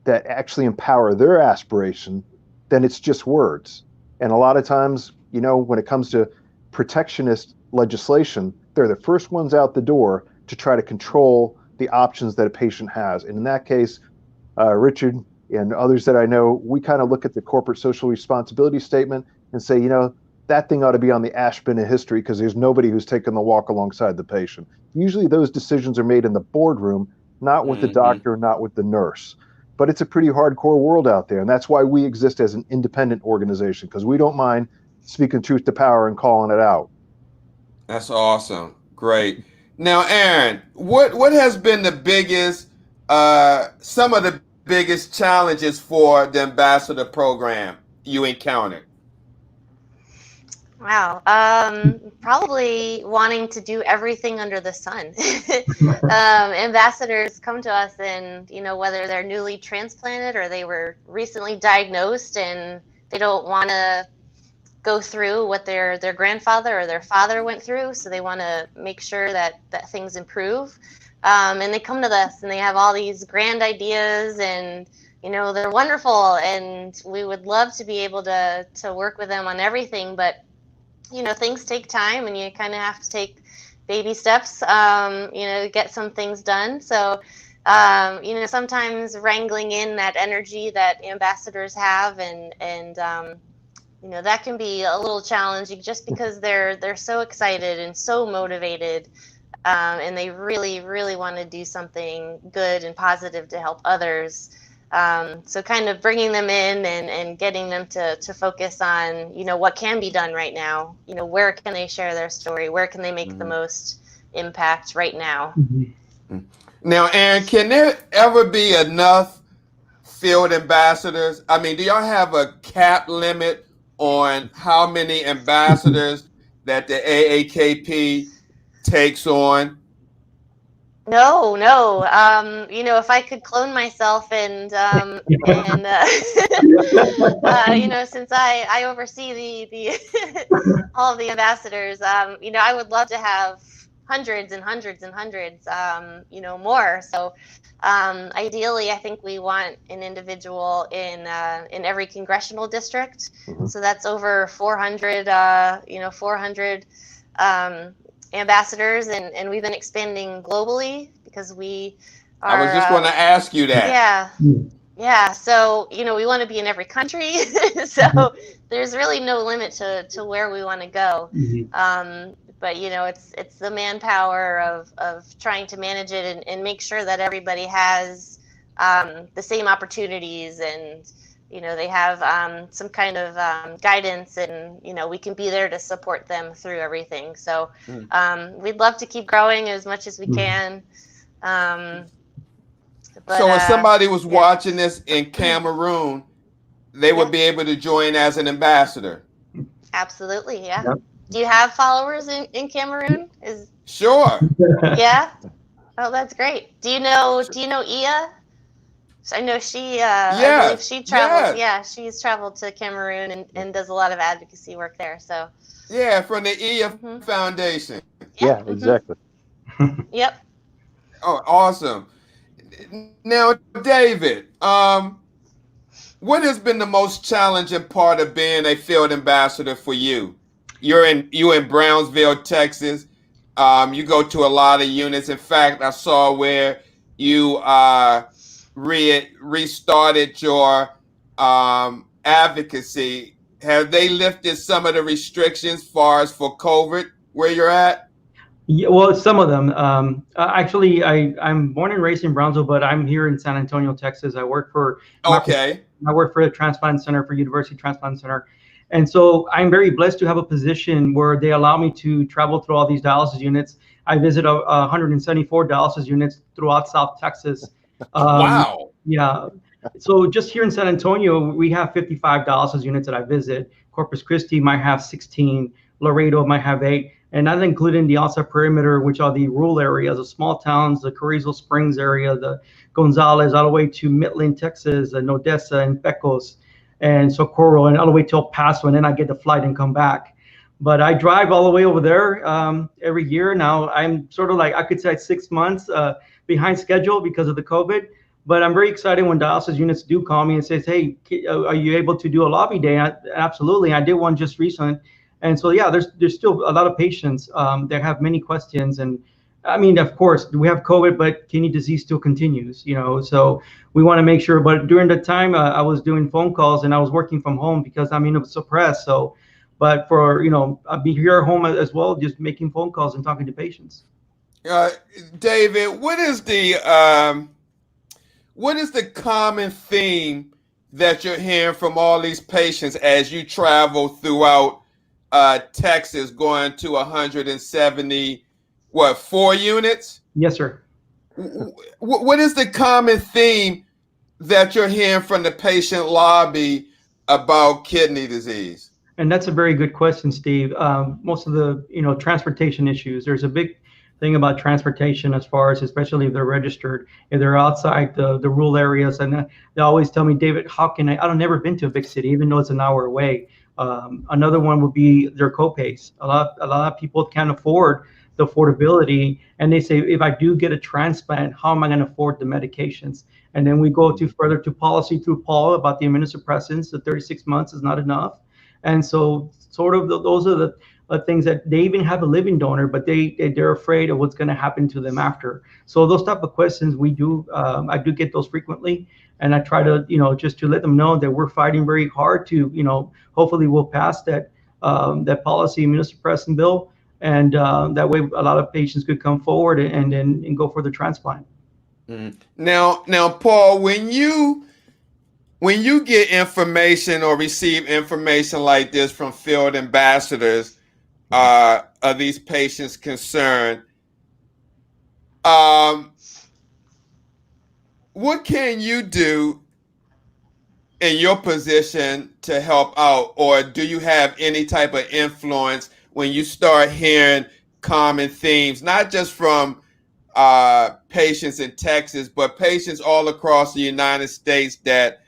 that actually empower their aspiration, then it's just words. And a lot of times, you know, when it comes to protectionist legislation, they're the first ones out the door to try to control the options that a patient has. And in that case, Richard and others that I know, we kind of look at the corporate social responsibility statement and say, you know, that thing ought to be on the ash bin of history, because there's nobody who's taken the walk alongside the patient. Usually those decisions are made in the boardroom, not with the doctor, not with the nurse. But it's a pretty hardcore world out there. And that's why we exist as an independent organization, because we don't mind speaking truth to power and calling it out.
That's awesome. Great. Now, Erin, what has been the biggest, some of the biggest challenges for the ambassador program you encountered?
Wow. Probably wanting to do everything under the sun. Ambassadors come to us, and, you know, whether they're newly transplanted or they were recently diagnosed and they don't want to go through what their grandfather or their father went through, so they want to make sure that things improve. And they come to us and they have all these grand ideas, and, you know, they're wonderful, and we would love to be able to work with them on everything, but, you know, things take time, and you kind of have to take baby steps, you know, to get some things done. So, you know, sometimes wrangling in that energy that ambassadors have, and you know, that can be a little challenging, just because they're so excited and so motivated, and they really, really want to do something good and positive to help others. So kind of bringing them in and getting them to focus on, you know, what can be done right now. You know, where can they share their story? Where can they make the most impact right now?
Now, Aaron, can there ever be enough field ambassadors? I mean, do y'all have a cap limit on how many ambassadors that the AAKP takes on?
No, no. If I could clone myself and since I oversee the all of the ambassadors, I would love to have hundreds and hundreds and hundreds, more. So, ideally, I think we want an individual in every congressional district.
Mhm.
So that's over 400, 400 ambassadors, and we've been expanding globally because we are.
I was just going to ask you that.
Yeah. Yeah, so we want to be in every country, so there's really no limit to where we want to go. But it's the manpower of trying to manage it and make sure that everybody has the same opportunities, and they have some kind of guidance, and we can be there to support them through everything. So we'd love to keep growing as much as we can.
So if somebody was watching this in Cameroon, they would be able to join as an ambassador.
Absolutely, yeah.
Yep.
Do you have followers in Cameroon?
Sure.
Yeah. Oh, that's great. Do you know Ia? I know she. I believe she travels. Yeah, she's traveled to Cameroon and does a lot of advocacy work there. So.
Yeah, from the Ia Foundation.
Yeah, exactly.
Yep.
Oh, awesome. Now, David, what has been the most challenging part of being a field ambassador for you? You in Brownsville, Texas. You go to a lot of units. In fact, I saw where you restarted your advocacy. Have they lifted some of the restrictions far as for COVID where you're at?
Yeah, well, some of them. Actually, I'm born and raised in Brownsville, but I'm here in San Antonio, Texas. I work for the Transplant Center for University Transplant Center. And so I'm very blessed to have a position where they allow me to travel through all these dialysis units. I visit 174 dialysis units throughout South Texas.
Wow.
Yeah. So just here in San Antonio, we have 55 dialysis units that I visit. Corpus Christi might have 16. Laredo might have 8. And that's including the outside perimeter, which are the rural areas, the small towns, the Carrizo Springs area, the Gonzales, all the way to Midland, Texas, and Odessa and Pecos and Socorro, and all the way to El Paso. And then I get the flight and come back. But I drive all the way over there every year. Now I'm sort of like, I could say 6 months behind schedule because of the COVID. But I'm very excited when dialysis units do call me and says, hey, are you able to do a lobby day? Absolutely. I did one just recently. And so, yeah, there's still a lot of patients that have many questions. And I mean, of course, we have COVID, but kidney disease still continues, so we want to make sure. But during the time I was doing phone calls and I was working from home because I'm immunosuppressed. So, but for, I'll be here at home as well, just making phone calls and talking to patients.
David, what is the common theme that you're hearing from all these patients as you travel throughout Texas, going to 170, 4 units?
Yes, sir.
What is the common theme that you're hearing from the patient lobby about kidney disease?
And that's a very good question, Steve. Most of the, transportation issues, there's a big thing about transportation as far as, especially if they're registered, if they're outside the rural areas. And they always tell me, David, how can I've never been to a big city, even though it's an hour away. Another one would be their copays. A lot of people can't afford the affordability, and they say, if I do get a transplant, how am I going to afford the medications? And then we go further to policy through Paul about the immunosuppressants. The 36 months is not enough, and so sort of those are the things that they even have a living donor, but they're afraid of what's going to happen to them after. So those type of questions I do get those frequently. And I try to, just to let them know that we're fighting very hard to, hopefully we'll pass that policy immunosuppressant bill. And that way a lot of patients could come forward and go for the transplant.
Now, Paul, when you get information or receive information like this from field ambassadors of these patients concerned, what can you do in your position to help out, or do you have any type of influence when you start hearing common themes, not just from patients in Texas, but patients all across the United States that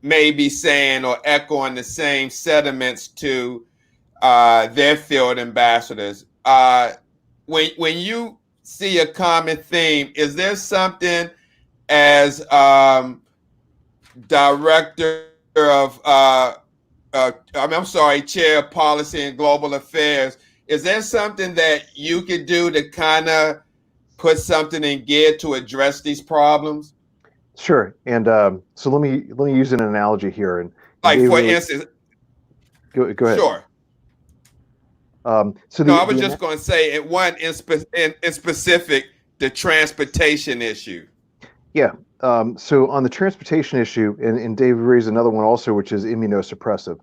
may be saying or echoing the same sentiments to their field ambassadors? When you see a common theme, is there something as director of I'm sorry, chair of policy and global affairs, is there something that you could do to kind of put something in gear to address these problems?
Sure. And so let me use an analogy here, and
Like
Dave,
for
really
instance,
go ahead.
sure.
So
No, I was just going to say in specific, the transportation issue.
Yeah. So on the transportation issue, and Dave raised another one also, which is immunosuppressive.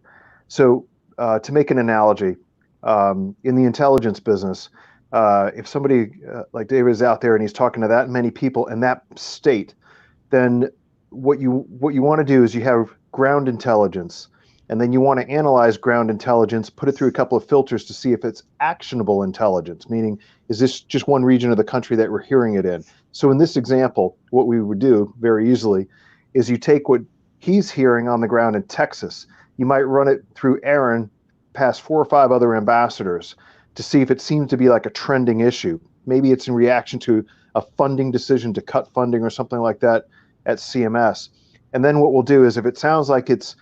So to make an analogy, in the intelligence business, if somebody like David is out there and he's talking to that many people in that state, then what you want to do is you have ground intelligence, and then you want to analyze ground intelligence, put it through a couple of filters to see if it's actionable intelligence, meaning is this just one region of the country that we're hearing it in? So in this example, what we would do very easily is you take what he's hearing on the ground in Texas, you might run it through Erin past 4 or 5 other ambassadors to see if it seems to be like a trending issue. Maybe it's in reaction to a funding decision to cut funding or something like that at CMS. And then what we'll do is if it sounds like it's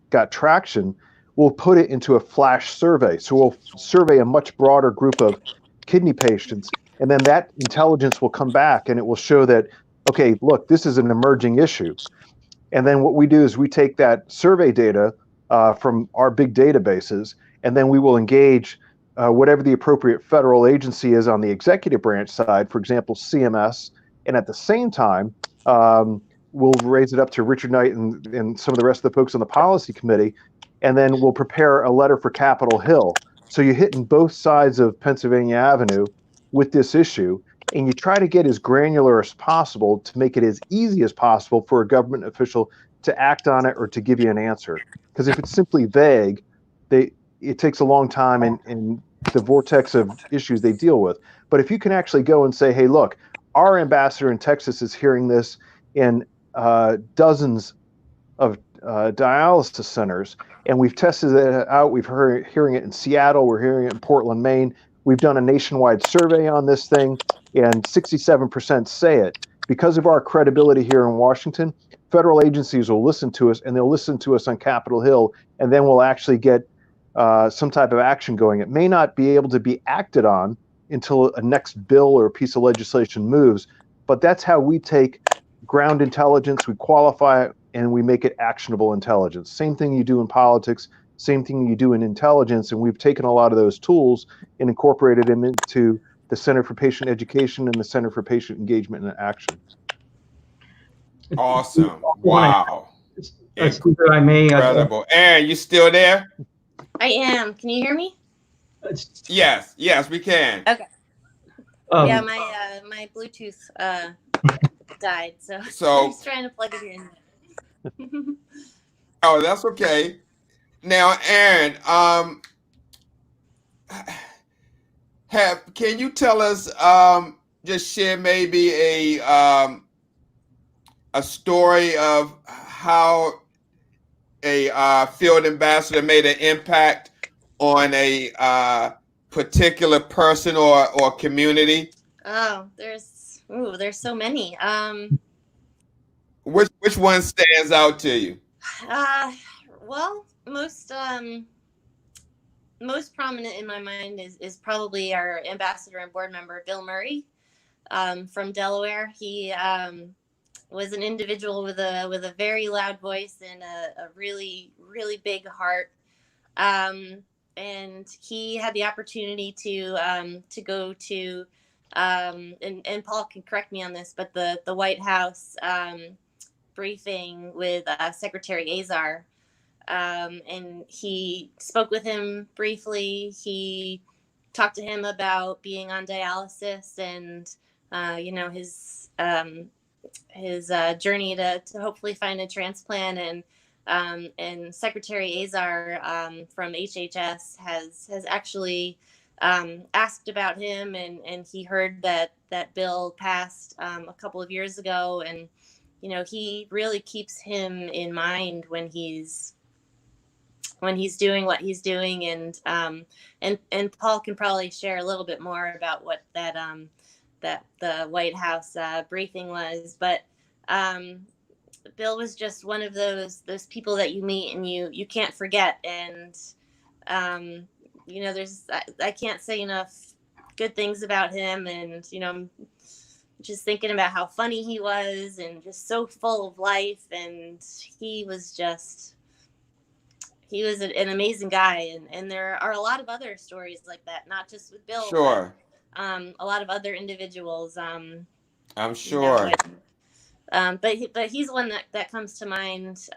got traction, we'll put it into a flash survey. So we'll survey a much broader group of kidney patients, and then that intelligence will come back and it will show that, okay, look, this is an emerging issue. And then what we do is we take that survey data from our big databases, and then we will engage whatever the appropriate federal agency is on the executive branch side, for example, CMS. And at the same time, we'll raise it up to Richard Knight and some of the rest of the folks on the policy committee, and then we'll prepare a letter for Capitol Hill. So you're hitting both sides of Pennsylvania Avenue with this issue, and you try to get as granular as possible to make it as easy as possible for a government official to act on it or to give you an answer. Because if it's simply vague, it takes a long time in the vortex of issues they deal with. But if you can actually go and say, hey, look, our ambassador in Texas is hearing this in dozens of dialysis centers, and we've tested it out. We've hearing it in Seattle. We're hearing it in Portland, Maine. We've done a nationwide survey on this thing, and 67% say it. Because of our credibility here in Washington, federal agencies will listen to us, and they'll listen to us on Capitol Hill, and then we'll actually get some type of action going. It may not be able to be acted on until a next bill or a piece of legislation moves, but that's how we take ground intelligence, we qualify it, and we make it actionable intelligence. Same thing you do in politics, same thing you do in intelligence, and we've taken a lot of those tools and incorporated them into the Center for Patient Education and the Center for Patient Engagement and Action.
Awesome. Wow.
I may.
Incredible. Erin, you still there?
I am. Can you hear me?
Yes, we can.
Okay. Yeah, my Bluetooth died, so I was trying to plug it in.
Oh, that's okay. Now, Erin, can you tell us, just share maybe a story of how a field ambassador made an impact on a particular person or community?
Oh, there's so many.
Which one stands out to you?
Well, most prominent in my mind is probably our ambassador and board member, Bill Murray, from Delaware. He was an individual with a very loud voice and a really, really big heart. And he had the opportunity to go to, and Paul can correct me on this, but the White House briefing with Secretary Azar. And he spoke with him briefly. He talked to him about being on dialysis and, his
journey to hopefully find a transplant. And Secretary Azar from HHS has actually asked about him, and he heard that bill passed a couple of years ago, and he really keeps him in mind when he's doing what he's doing. And Paul can probably share a little bit more about what that the White House briefing was, but Bill was just one of those people that you meet and you can't forget. And there's I can't say enough good things about him. And I'm just thinking about how funny he was and just so full of life. And he was an amazing guy. And there are a lot of other stories like that, not just with Bill.
Sure.
But, a lot of other individuals.
I'm sure.
But he's one that comes to mind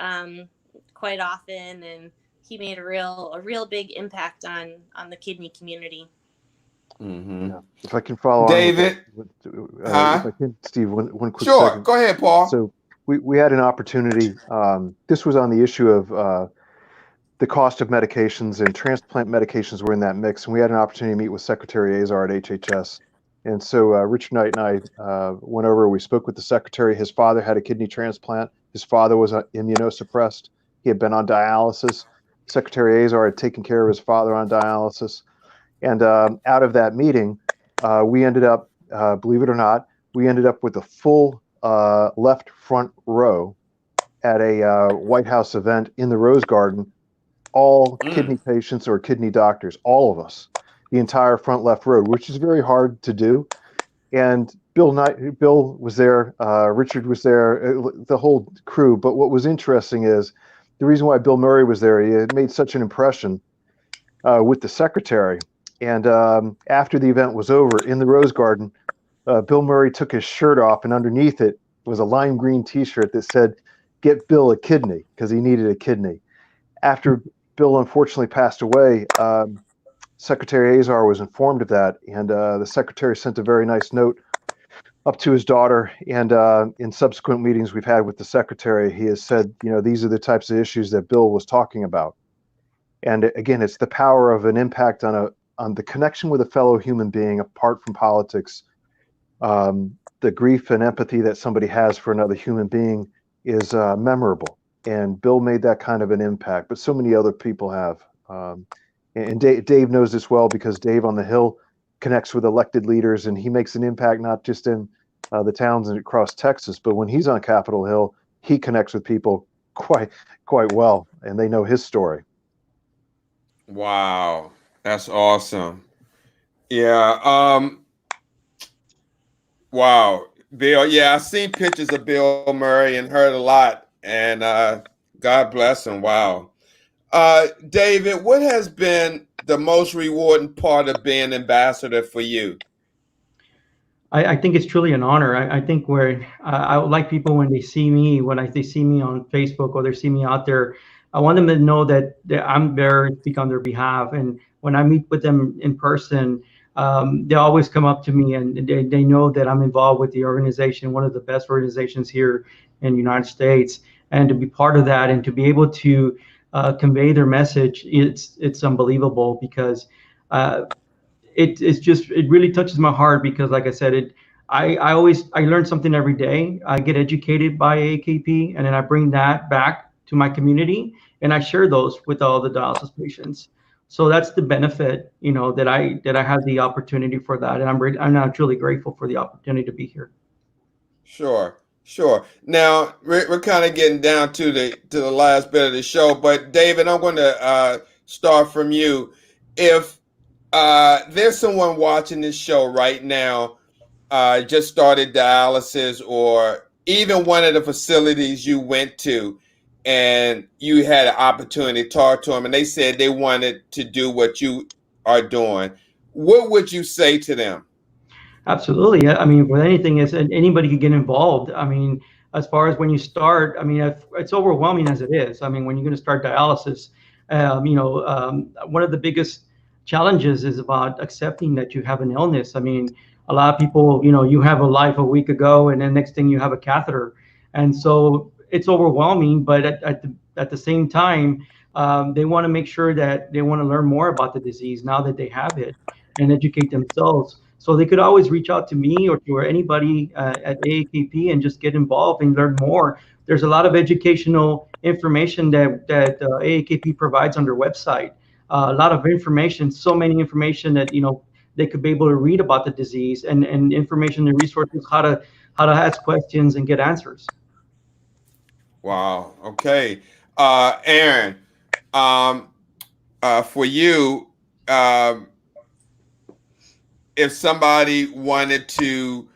quite often, and he made a real big impact on the kidney community.
Mm-hmm.
Yeah. If I can follow
David,
on if I can, Steve, one quick
sure.
second.
Go ahead, Paul.
So we had an opportunity. This was on the issue of the cost of medications, and transplant medications were in that mix. And we had an opportunity to meet with Secretary Azar at HHS. And so Richard Knight and I went over, we spoke with the secretary. His father had a kidney transplant. His father was immunosuppressed. He had been on dialysis. Secretary Azar had taken care of his father on dialysis. And out of that meeting, we ended up, believe it or not, we ended up with a full left front row at a White House event in the Rose Garden, all kidney patients or kidney doctors, all of us, the entire front left row, which is very hard to do. And Bill was there, Richard was there, the whole crew. But what was interesting is the reason why Bill Murray was there, he had made such an impression with the secretary. And after the event was over in the Rose Garden, Bill Murray took his shirt off, and underneath it was a lime green T-shirt that said, "Get Bill a kidney," because he needed a kidney. After Bill unfortunately passed away, Secretary Azar was informed of that, and the secretary sent a very nice note up to his daughter. And in subsequent meetings we've had with the secretary, he has said, these are the types of issues that Bill was talking about. And again, it's the power of an impact on the connection with a fellow human being apart from politics. The grief and empathy that somebody has for another human being is memorable. And Bill made that kind of an impact, but so many other people have. And Dave knows this well, because Dave on the Hill connects with elected leaders, and he makes an impact not just in the towns and across Texas, but when he's on Capitol Hill, he connects with people quite well, and they know his story.
Wow, that's awesome. Yeah. Wow, Bill. Yeah, I've seen pictures of Bill Murray and heard a lot, and God bless him. Wow. David, what has been the most rewarding part of being ambassador for you?
I think it's truly an honor. I think where I would like people, when they see me, they see me on Facebook or they see me out there, I want them to know that I'm there to speak on their behalf. And when I meet with them in person, they always come up to me, and they know that I'm involved with the organization, one of the best organizations here in the United States. And to be part of that and to be able to convey their message, it's unbelievable, because it really touches my heart, because like I said, I learn something every day. I get educated by AAKP, and then I bring that back to my community, and I share those with all the dialysis patients. So that's the benefit, that I have the opportunity for that, and I'm now truly grateful for the opportunity to be here.
Sure. Now we're kind of getting down to the last bit of the show, but David, I'm going to start from you. If there's someone watching this show right now, just started dialysis, or even one of the facilities you went to, and you had an opportunity to talk to them, and they said they wanted to do what you are doing, what would you say to them?
Absolutely. I mean, with anything, is anybody can get involved. I mean, as far as when you start, I mean, it's overwhelming as it is. I mean, when you're going to start dialysis, one of the biggest challenges is about accepting that you have an illness. I mean, A lot of people, you know, you have a life a week ago, and then next thing you have a catheter, and so it's overwhelming. But at the same time, they want to make sure that they want to learn more about the disease now that they have it and educate themselves. So they could always reach out to me or to anybody at AAKP and just get involved and learn more. There's a lot of educational information that AAKP provides on their website. A lot of information, so many information that, you know, they could be able to read about the disease, and information and resources how to ask questions and get answers.
Wow. Okay. Erin, um, for you, um, if somebody wanted to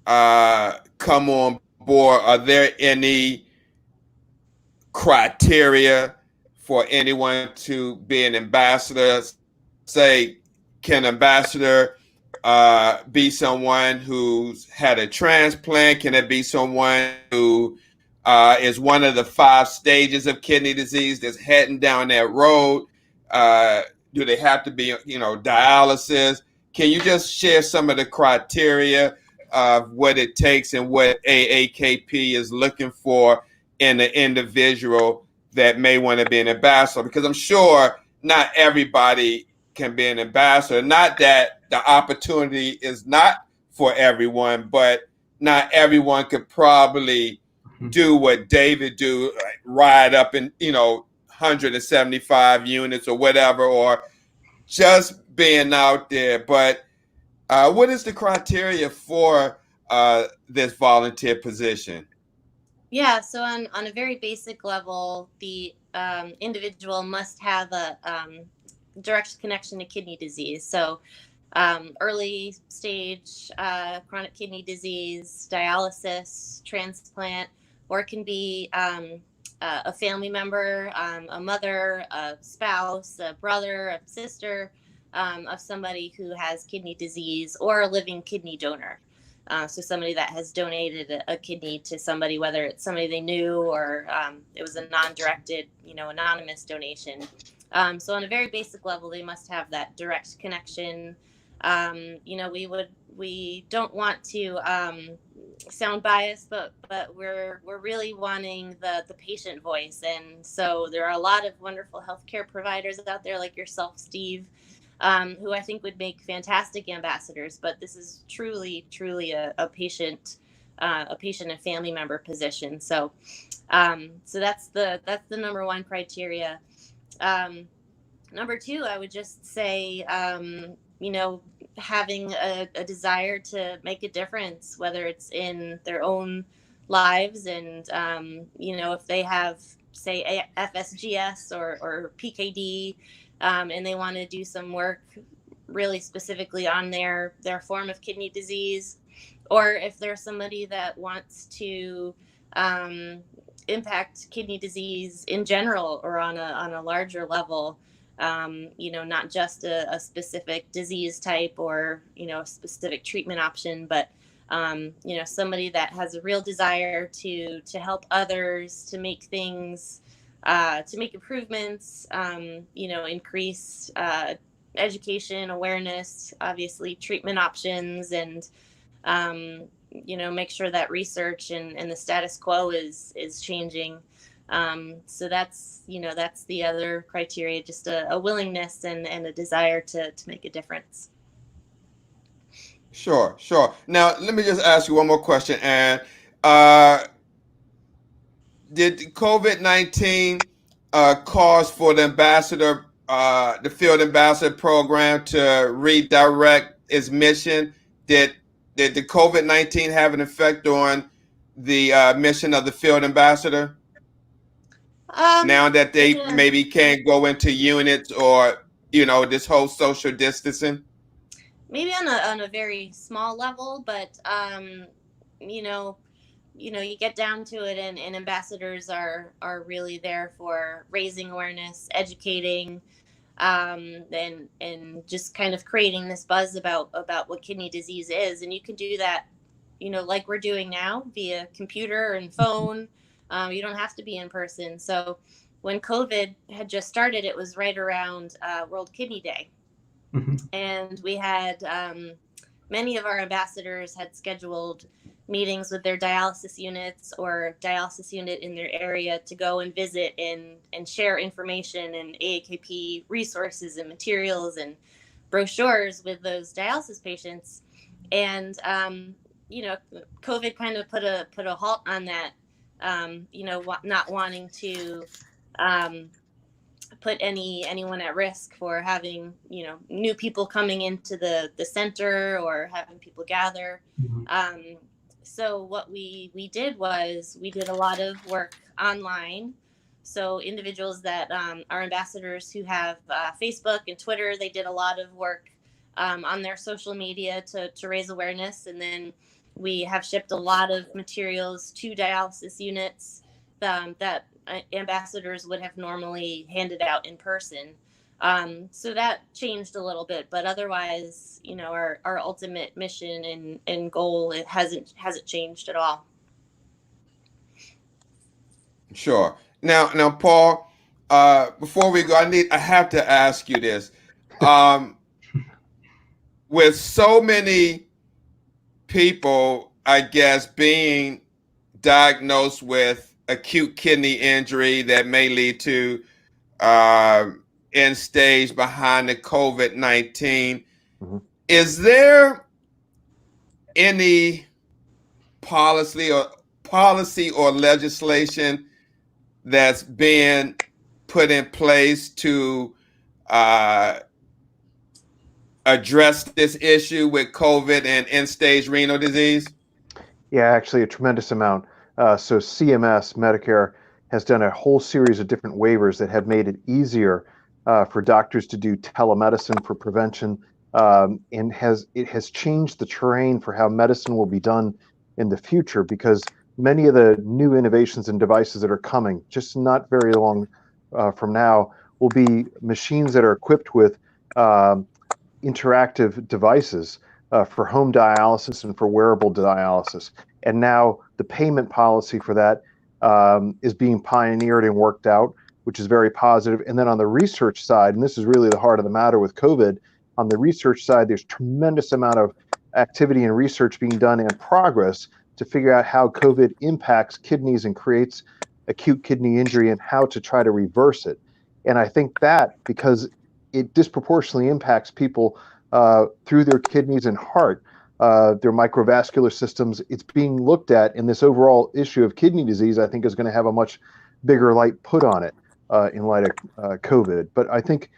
come on board, are there any criteria for anyone to be an ambassador? Say, can ambassador be someone who's had a transplant? Can it be someone who is one of the 5 stages of kidney disease that's heading down that road? Do they have to be, you know, dialysis? Can you just share some of the criteria of what it takes and what AAKP is looking for in an individual that may want to be an ambassador? Because I'm sure not everybody can be an ambassador. Not that the opportunity is not for everyone, but not everyone could probably do what David do, like ride up in, you know, 175 units or whatever, or just being out there. But what is the criteria for this volunteer position?
Yeah, so on a very basic level, the individual must have a direct connection to kidney disease. So early stage chronic kidney disease, dialysis, transplant, or it can be a family member, a mother, a spouse, a brother, a sister of somebody who has kidney disease, or a living kidney donor. So somebody that has donated a kidney to somebody, whether it's somebody they knew or it was a non-directed, you know, anonymous donation. So on a very basic level, they must have that direct connection. You know, we don't want to sound biased, but we're really wanting the patient voice, and so there are a lot of wonderful healthcare providers out there like yourself, Steve, who I think would make fantastic ambassadors. But this is truly a patient and family member position. So so that's the number one criteria. Number 2, I would just say, you know, having a desire to make a difference, whether it's in their own lives and, you know, if they have, say, FSGS or PKD, and they want to do some work really specifically on their form of kidney disease, or if there's somebody that wants to impact kidney disease in general or on a larger level. You know, not just a specific disease type or, you know, a specific treatment option, but, you know, somebody that has a real desire to help others, to make things, to make improvements, you know, increase education, awareness, obviously treatment options, and, you know, make sure that research and the status quo is changing. So that's, you know, that's the other criteria, just a willingness and a desire to make a difference.
Sure. Now, let me just ask you one more question, Anne. Uh, did COVID-19 cause for the ambassador, the field ambassador program to redirect its mission? Did the COVID-19 have an effect on the mission of the field ambassador? Now that they
Yeah.
maybe can't go into units, or, you know, this whole social distancing?
Maybe on a very small level, but you know, you get down to it, and ambassadors are really there for raising awareness, educating, and just kind of creating this buzz about what kidney disease is. And you can do that, you know, like we're doing now via computer and phone. You don't have to be in person. So when COVID had just started, it was right around World Kidney Day.
Mhm.
And we had many of our ambassadors had scheduled meetings with their dialysis units or dialysis unit in their area to go and visit and share information and AAKP resources and materials and brochures with those dialysis patients. And you know, COVID kind of put a halt on that. You know, not wanting to put anyone at risk for having, you know, new people coming into the center or having people gather.
Mhm.
So what we did was we did a lot of work online. So individuals that are ambassadors who have Facebook and Twitter, they did a lot of work on their social media to raise awareness. And then we have shipped a lot of materials to dialysis units that ambassadors would have normally handed out in person. So that changed a little bit, but otherwise, you know, our ultimate mission and goal, it hasn't changed at all.
Sure. Now, Paul, before we go, I have to ask you this. With so many people, I guess, being diagnosed with acute kidney injury that may lead to end stage behind the COVID-19,
Mhm.
is there any policy or legislation that's being put in place to address this issue with COVID and end-stage renal disease?
Yeah, actually, a tremendous amount. So CMS, Medicare, has done a whole series of different waivers that have made it easier for doctors to do telemedicine for prevention, and it has changed the terrain for how medicine will be done in the future, because many of the new innovations and devices that are coming, just not very long from now, will be machines that are equipped with interactive devices for home dialysis and for wearable dialysis. And now the payment policy for that is being pioneered and worked out, which is very positive. And then on the research side, and this is really the heart of the matter with COVID, on the research side, there's tremendous amount of activity and research being done and progress to figure out how COVID impacts kidneys and creates acute kidney injury and how to try to reverse it. And I think that because it disproportionately impacts people through their kidneys and heart, their microvascular systems. It's being looked at, and this overall issue of kidney disease, I think, is going to have a much bigger light put on it in light of COVID. But I think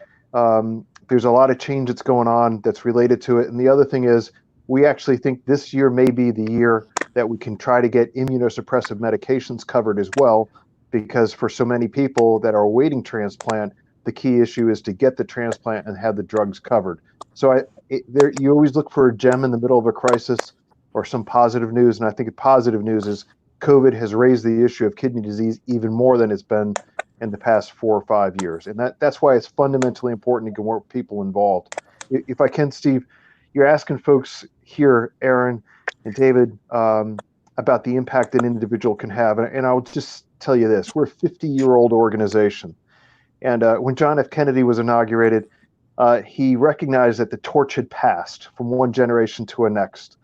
there's a lot of change that's going on that's related to it. And the other thing is, we actually think this year may be the year that we can try to get immunosuppressive medications covered as well, because for so many people that are awaiting transplant, the key issue is to get the transplant and have the drugs covered. So you always look for a gem in the middle of a crisis or some positive news. And I think positive news is COVID has raised the issue of kidney disease even more than it's been in the past 4 or 5 years. And that's why it's fundamentally important to get more people involved. If I can, Steve, you're asking folks here, Erin and David, about the impact an individual can have. And I'll just tell you this, we're a 50-year-old organization. And when John F. Kennedy was inaugurated, he recognized that the torch had passed from one generation to a next.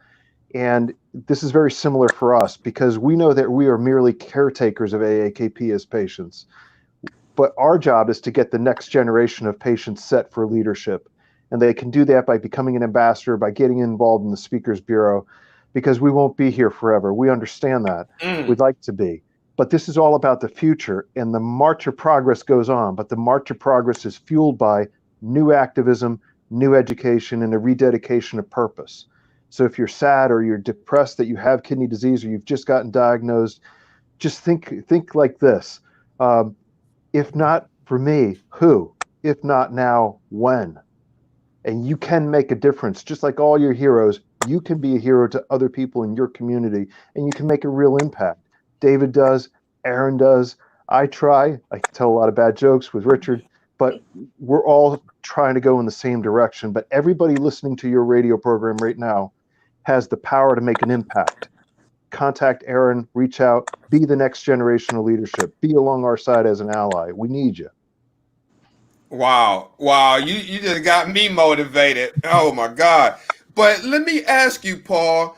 And this is very similar for us, because we know that we are merely caretakers of AAKP as patients. But our job is to get the next generation of patients set for leadership. And they can do that by becoming an ambassador, by getting involved in the Speakers Bureau, because we won't be here forever. We understand that. We'd like to be. But this is all about the future, and the march of progress goes on. But the march of progress is fueled by new activism, new education, and a rededication of purpose. So if you're sad or you're depressed that you have kidney disease or you've just gotten diagnosed, just think like this. If not for me, who? If not now, when? And you can make a difference. Just like all your heroes, you can be a hero to other people in your community, and you can make a real impact. David does, Erin does, I try. I tell a lot of bad jokes with Richard, but we're all trying to go in the same direction. But everybody listening to your radio program right now has the power to make an impact. Contact Erin, reach out, be the next generation of leadership, be along our side as an ally. We need you.
Wow. You just got me motivated. Oh my God. But let me ask you, Paul,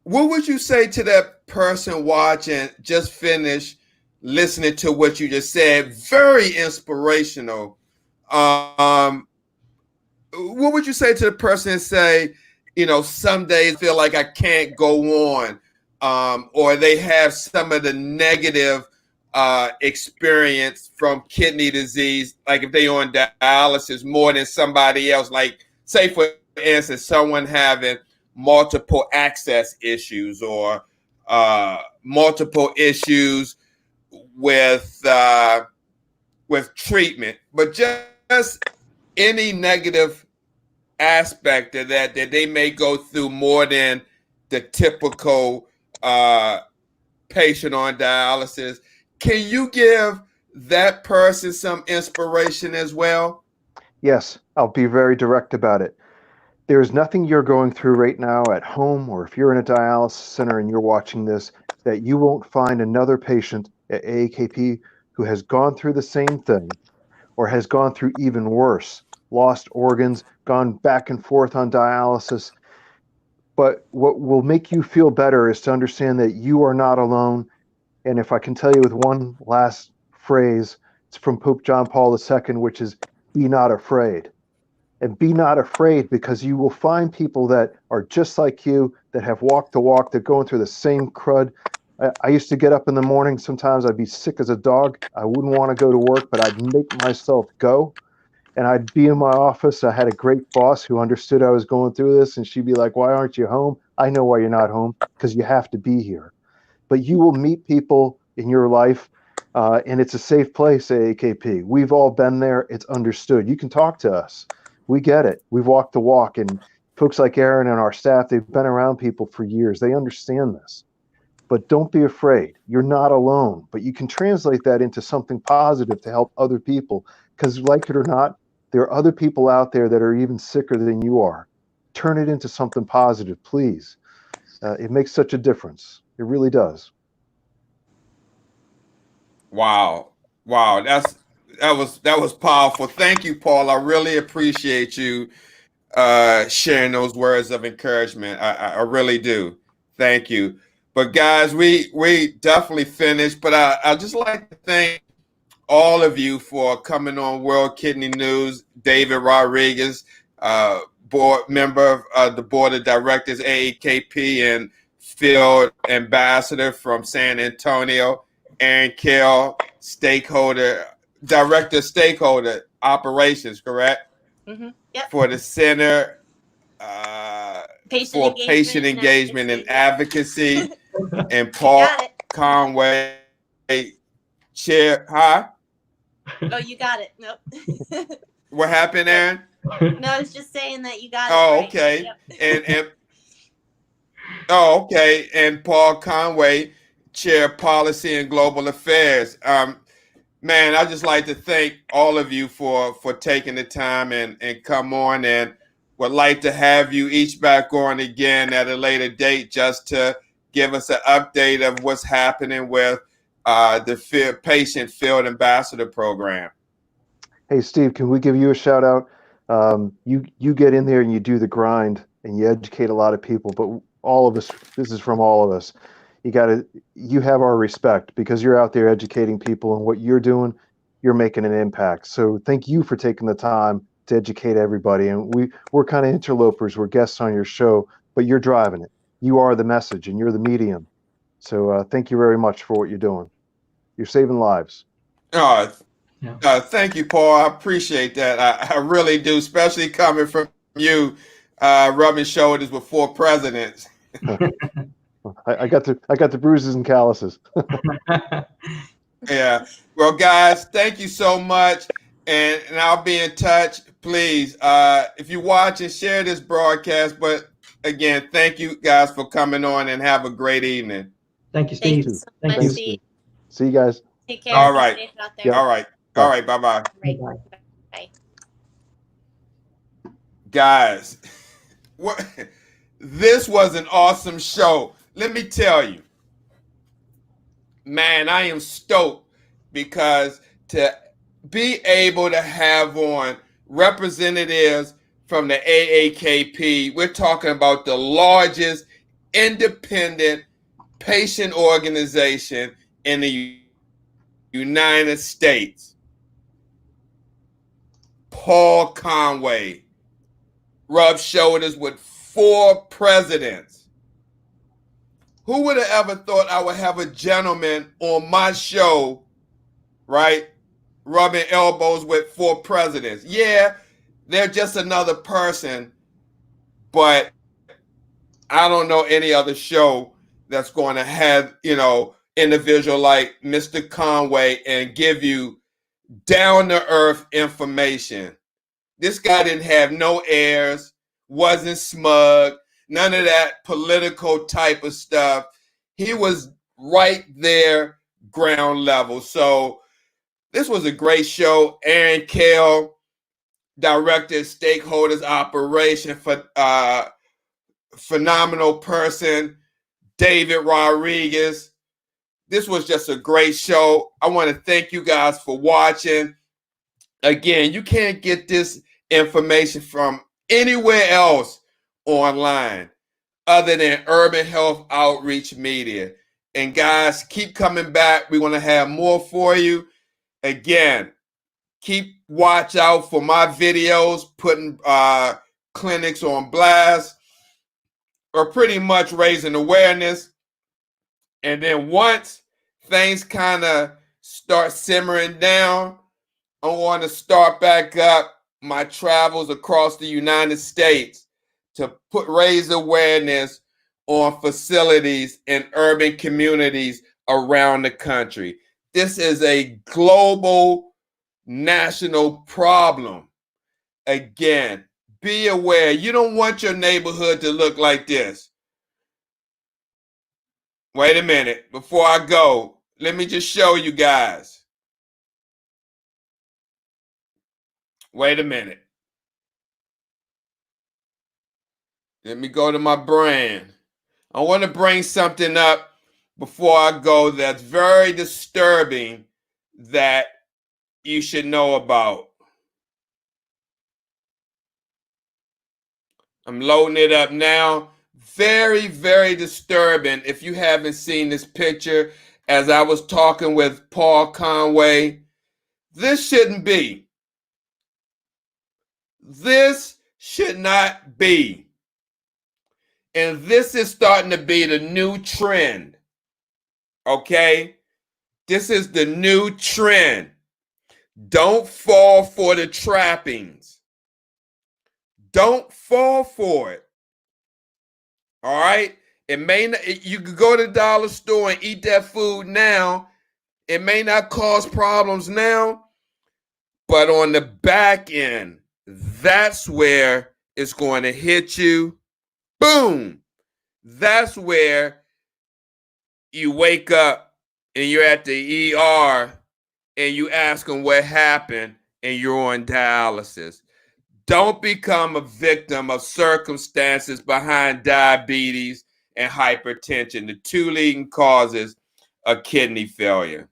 what would you say to that person watching, just finished listening to what you just said? Very inspirational. Um, what would you say to the person and say, some days I feel like I can't go on, or they have some of the negative experience from kidney disease, like if they on dialysis more than somebody else, like say for instance, someone having multiple access issues or multiple issues with treatment, but just any negative aspect of that they may go through more than the typical patient on dialysis. Can you give that person some inspiration as well?
Yes, I'll be very direct about it. There's nothing you're going through right now at home, or if you're in a dialysis center and you're watching this, that you won't find another patient at AAKP who has gone through the same thing or has gone through even worse, lost organs, gone back and forth on dialysis. But what will make you feel better is to understand that you are not alone. And if I can tell you with one last phrase, it's from Pope John Paul II, which is, be not afraid. And be not afraid, because you will find people that are just like you, that have walked the walk, that are going through the same crud. I used to get up in the morning. Sometimes I'd be sick as a dog. I wouldn't want to go to work, but I'd make myself go. And I'd be in my office. I had a great boss who understood I was going through this. And she'd be like, why aren't you home? I know why you're not home, because you have to be here. But you will meet people in your life, and it's a safe place, AAKP. We've all been there. It's understood. You can talk to us. We get it. We've walked the walk. And folks like Erin and our staff, they've been around people for years. They understand this. But don't be afraid. You're not alone. But you can translate that into something positive to help other people. Because like it or not, there are other people out there that are even sicker than you are. Turn it into something positive, please. It makes such a difference. It really does.
Wow. That was powerful. Thank you, Paul. I really appreciate you sharing those words of encouragement. I really do. Thank you. But guys, we definitely finished. But I just like to thank all of you for coming on World Kidney News. David Rodriguez, board member of the board of directors, AAKP, and field ambassador from San Antonio. Erin Kahle, Stakeholder, director, Stakeholder operations, correct?
Mm-hmm. Yep.
For the Center for Patient
and
Engagement and Advocacy, and
You
Paul
got it.
Conway, chair. Huh?
Oh, you got it. Nope.
What happened, Erin?
No, I was just saying that you got it.
Oh,
right.
okay.
Yep.
And Paul Conway, chair policy and global affairs. Man, I just like to thank all of you for taking the time and come on, and would like to have you each back on again at a later date just to give us an update of what's happening with the patient field ambassador program.
Hey, Steve, can we give you a shout out? You get in there and you do the grind and you educate a lot of people, but all of us, this is from all of us. You have our respect because you're out there educating people, and what you're doing, you're making an impact. So thank you for taking the time to educate everybody. And we're kind of interlopers. We're guests on your show, but you're driving it. You are the message and you're the medium. So thank you very much for what you're doing. You're saving lives.
Thank you, Paul. I appreciate that. I really do, especially coming from you, rubbing shoulders with 4 presidents.
I got the bruises and calluses.
Yeah. Well, guys, thank you so much, and I'll be in touch. Please, if you watch and share this broadcast. But again, thank you guys for coming on, and have a great evening.
Thank you, Steve.
Thank you so
Thank
much,
you.
Steve.
See you guys.
Take care.
All
Be
right.
safe out there.
All right. All right. Bye-bye.
Right.
Bye.
Bye.
Guys, this was an awesome show. Let me tell you, man, I am stoked because to be able to have on representatives from the AAKP. We're talking about the largest independent patient organization in the United States. Paul Conway rubbed shoulders with 4 presidents. Who would have ever thought I would have a gentleman on my show, right, rubbing elbows with 4 presidents? Yeah, they're just another person, but I don't know any other show that's going to have, individual like Mr. Conway and give you down to earth information. This guy didn't have no airs, wasn't smug, none of that political type of stuff. He was right there, ground level. So this was a great show. Erin, Kahle, directed Stakeholders Operation for phenomenal person, David Rodriguez. This was just a great show. I want to thank you guys for watching. Again, you can't get this information from anywhere else online other than Urban Health Outreach Media. And guys, keep coming back. We're going to have more for you. Again, keep watch out for my videos, putting clinics on blast, or pretty much raising awareness. And then once things kind of start simmering down, I want to start back up my travels across the United States to raise awareness on facilities in urban communities around the country. This is a global, national problem. Again, be aware. You don't want your neighborhood to look like this. Wait a minute. Before I go, let me just show you guys. Wait a minute. Let me go to my brand. I want to bring something up before I go that's very disturbing that you should know about. I'm loading it up now. Very, very disturbing. If you haven't seen this picture, as I was talking with Paul Conway, this shouldn't be. This should not be. And this is starting to be the new trend. Okay? This is the new trend. Don't fall for the trappings. Don't fall for it. All right? It may not, you could go to the dollar store and eat that food now. It may not cause problems now, but on the back end, that's where it's going to hit you. Boom. That's where you wake up and you're at the ER and you ask them what happened and you're on dialysis. Don't become a victim of circumstances behind diabetes and hypertension, the 2 leading causes of kidney failure.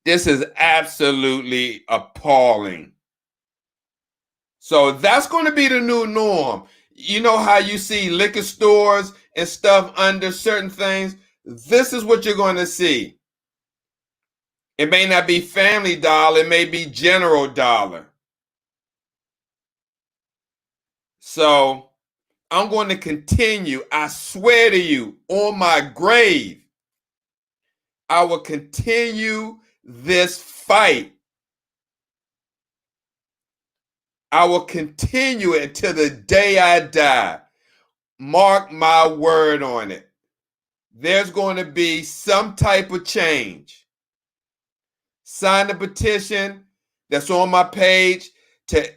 This is absolutely appalling. So that's going to be the new norm. You know how you see liquor stores and stuff under certain things? This is what you're going to see. It may not be Family Dollar, it may be General Dollar. So I'm going to continue. I swear to you, on my grave, I will continue this fight. I will continue it till the day I die. Mark my word on it. There's going to be some type of change. Sign the petition that's on my page to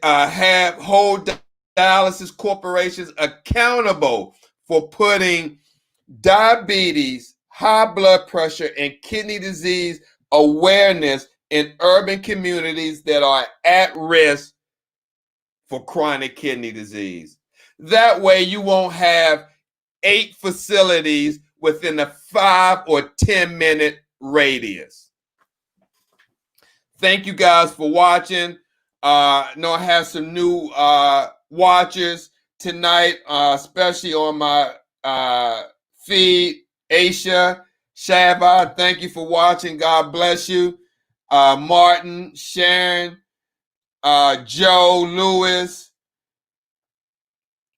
hold dialysis corporations accountable for putting diabetes, high blood pressure, and kidney disease awareness in urban communities that are at risk for chronic kidney disease. That way you won't have 8 facilities within a 5 or 10 minute radius. Thank you guys for watching. know I have some new watchers tonight, especially on my feed. Aisha, Shaba, thank you for watching. God bless you. Martin, Sharon, Joe, Lewis,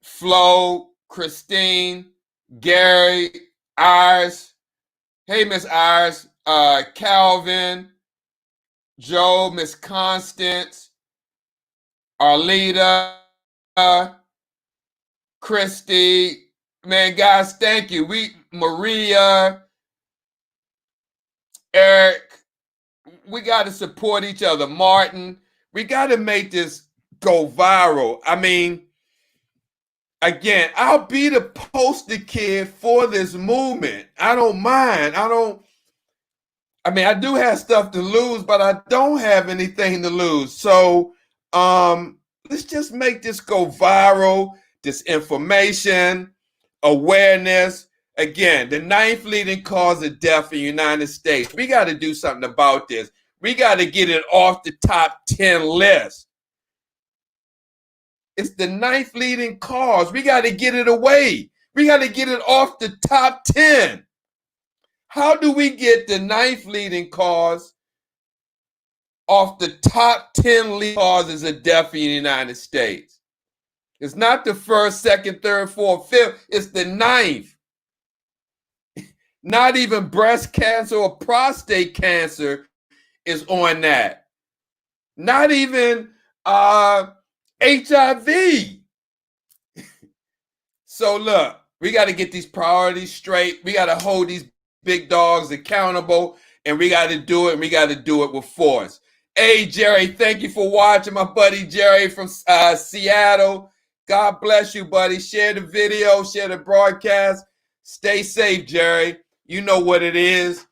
Flo, Christine, Gary, Iris. Hey, Miss Iris. Calvin, Joe, Miss Constance, Arlita, Christy. Man, guys, thank you. Maria, Eric, we got to support each other. Martin, we got to make this go viral. I mean, again, I'll be the poster kid for this movement. I don't mind. I do have stuff to lose, but I don't have anything to lose. So let's just make this go viral, this information, awareness. Again, the 9th leading cause of death in the United States. We got to do something about this. We got to get it off the top 10 list. It's the 9th leading cause. We got to get it away. We got to get it off the top 10. How do we get the 9th leading cause off the top 10 leading causes of death in the United States? It's not the first, second, third, fourth, fifth. It's the 9th. Not even breast cancer or prostate cancer is on that. Not even HIV. So look, we got to get these priorities straight. We got to hold these big dogs accountable, and we got to do it, and we got to do it with force. Hey, Jerry, thank you for watching. My buddy Jerry from Seattle. God bless you, buddy. Share the video, share the broadcast. Stay safe, Jerry. You know what it is.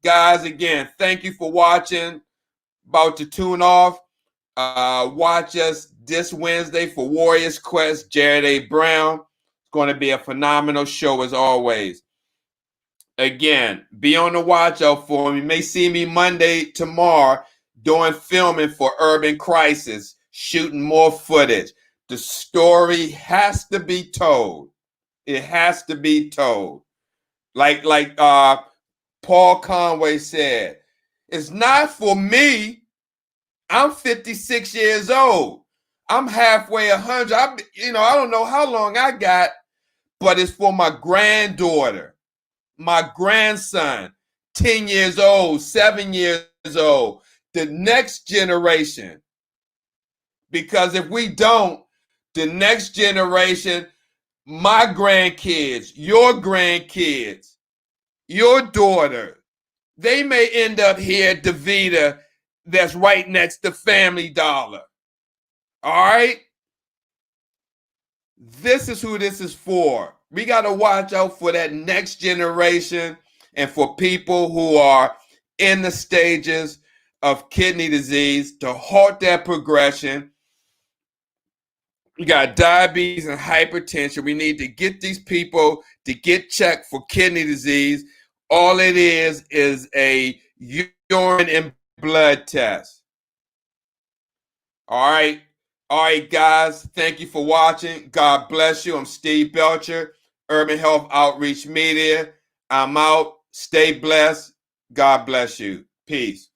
Guys, again, thank you for watching. About to tune off. Watch us this Wednesday for Warriors Quest, Jared A. Brown. It's going to be a phenomenal show as always. Again, be on the watch out for me. You may see me Monday, tomorrow, doing filming for Urban Crisis, shooting more footage. The story has to be told. It has to be told. Like Paul Conway said, it's not for me. I'm 56 years old. I'm halfway 100. I don't know how long I got, but it's for my granddaughter, my grandson, 10 years old, 7 years old, the next generation. Because if we don't, the next generation, my grandkids, your daughter, they may end up here at DeVita that's right next to Family Dollar. All right? This is who this is for. We got to watch out for that next generation and for people who are in the stages of kidney disease to halt that progression. We got diabetes and hypertension. We need to get these people to get checked for kidney disease. All it is a urine and blood test. All right. All right, guys. Thank you for watching. God bless you. I'm Steve Belcher, Urban Health Outreach Media. I'm out. Stay blessed. God bless you. Peace.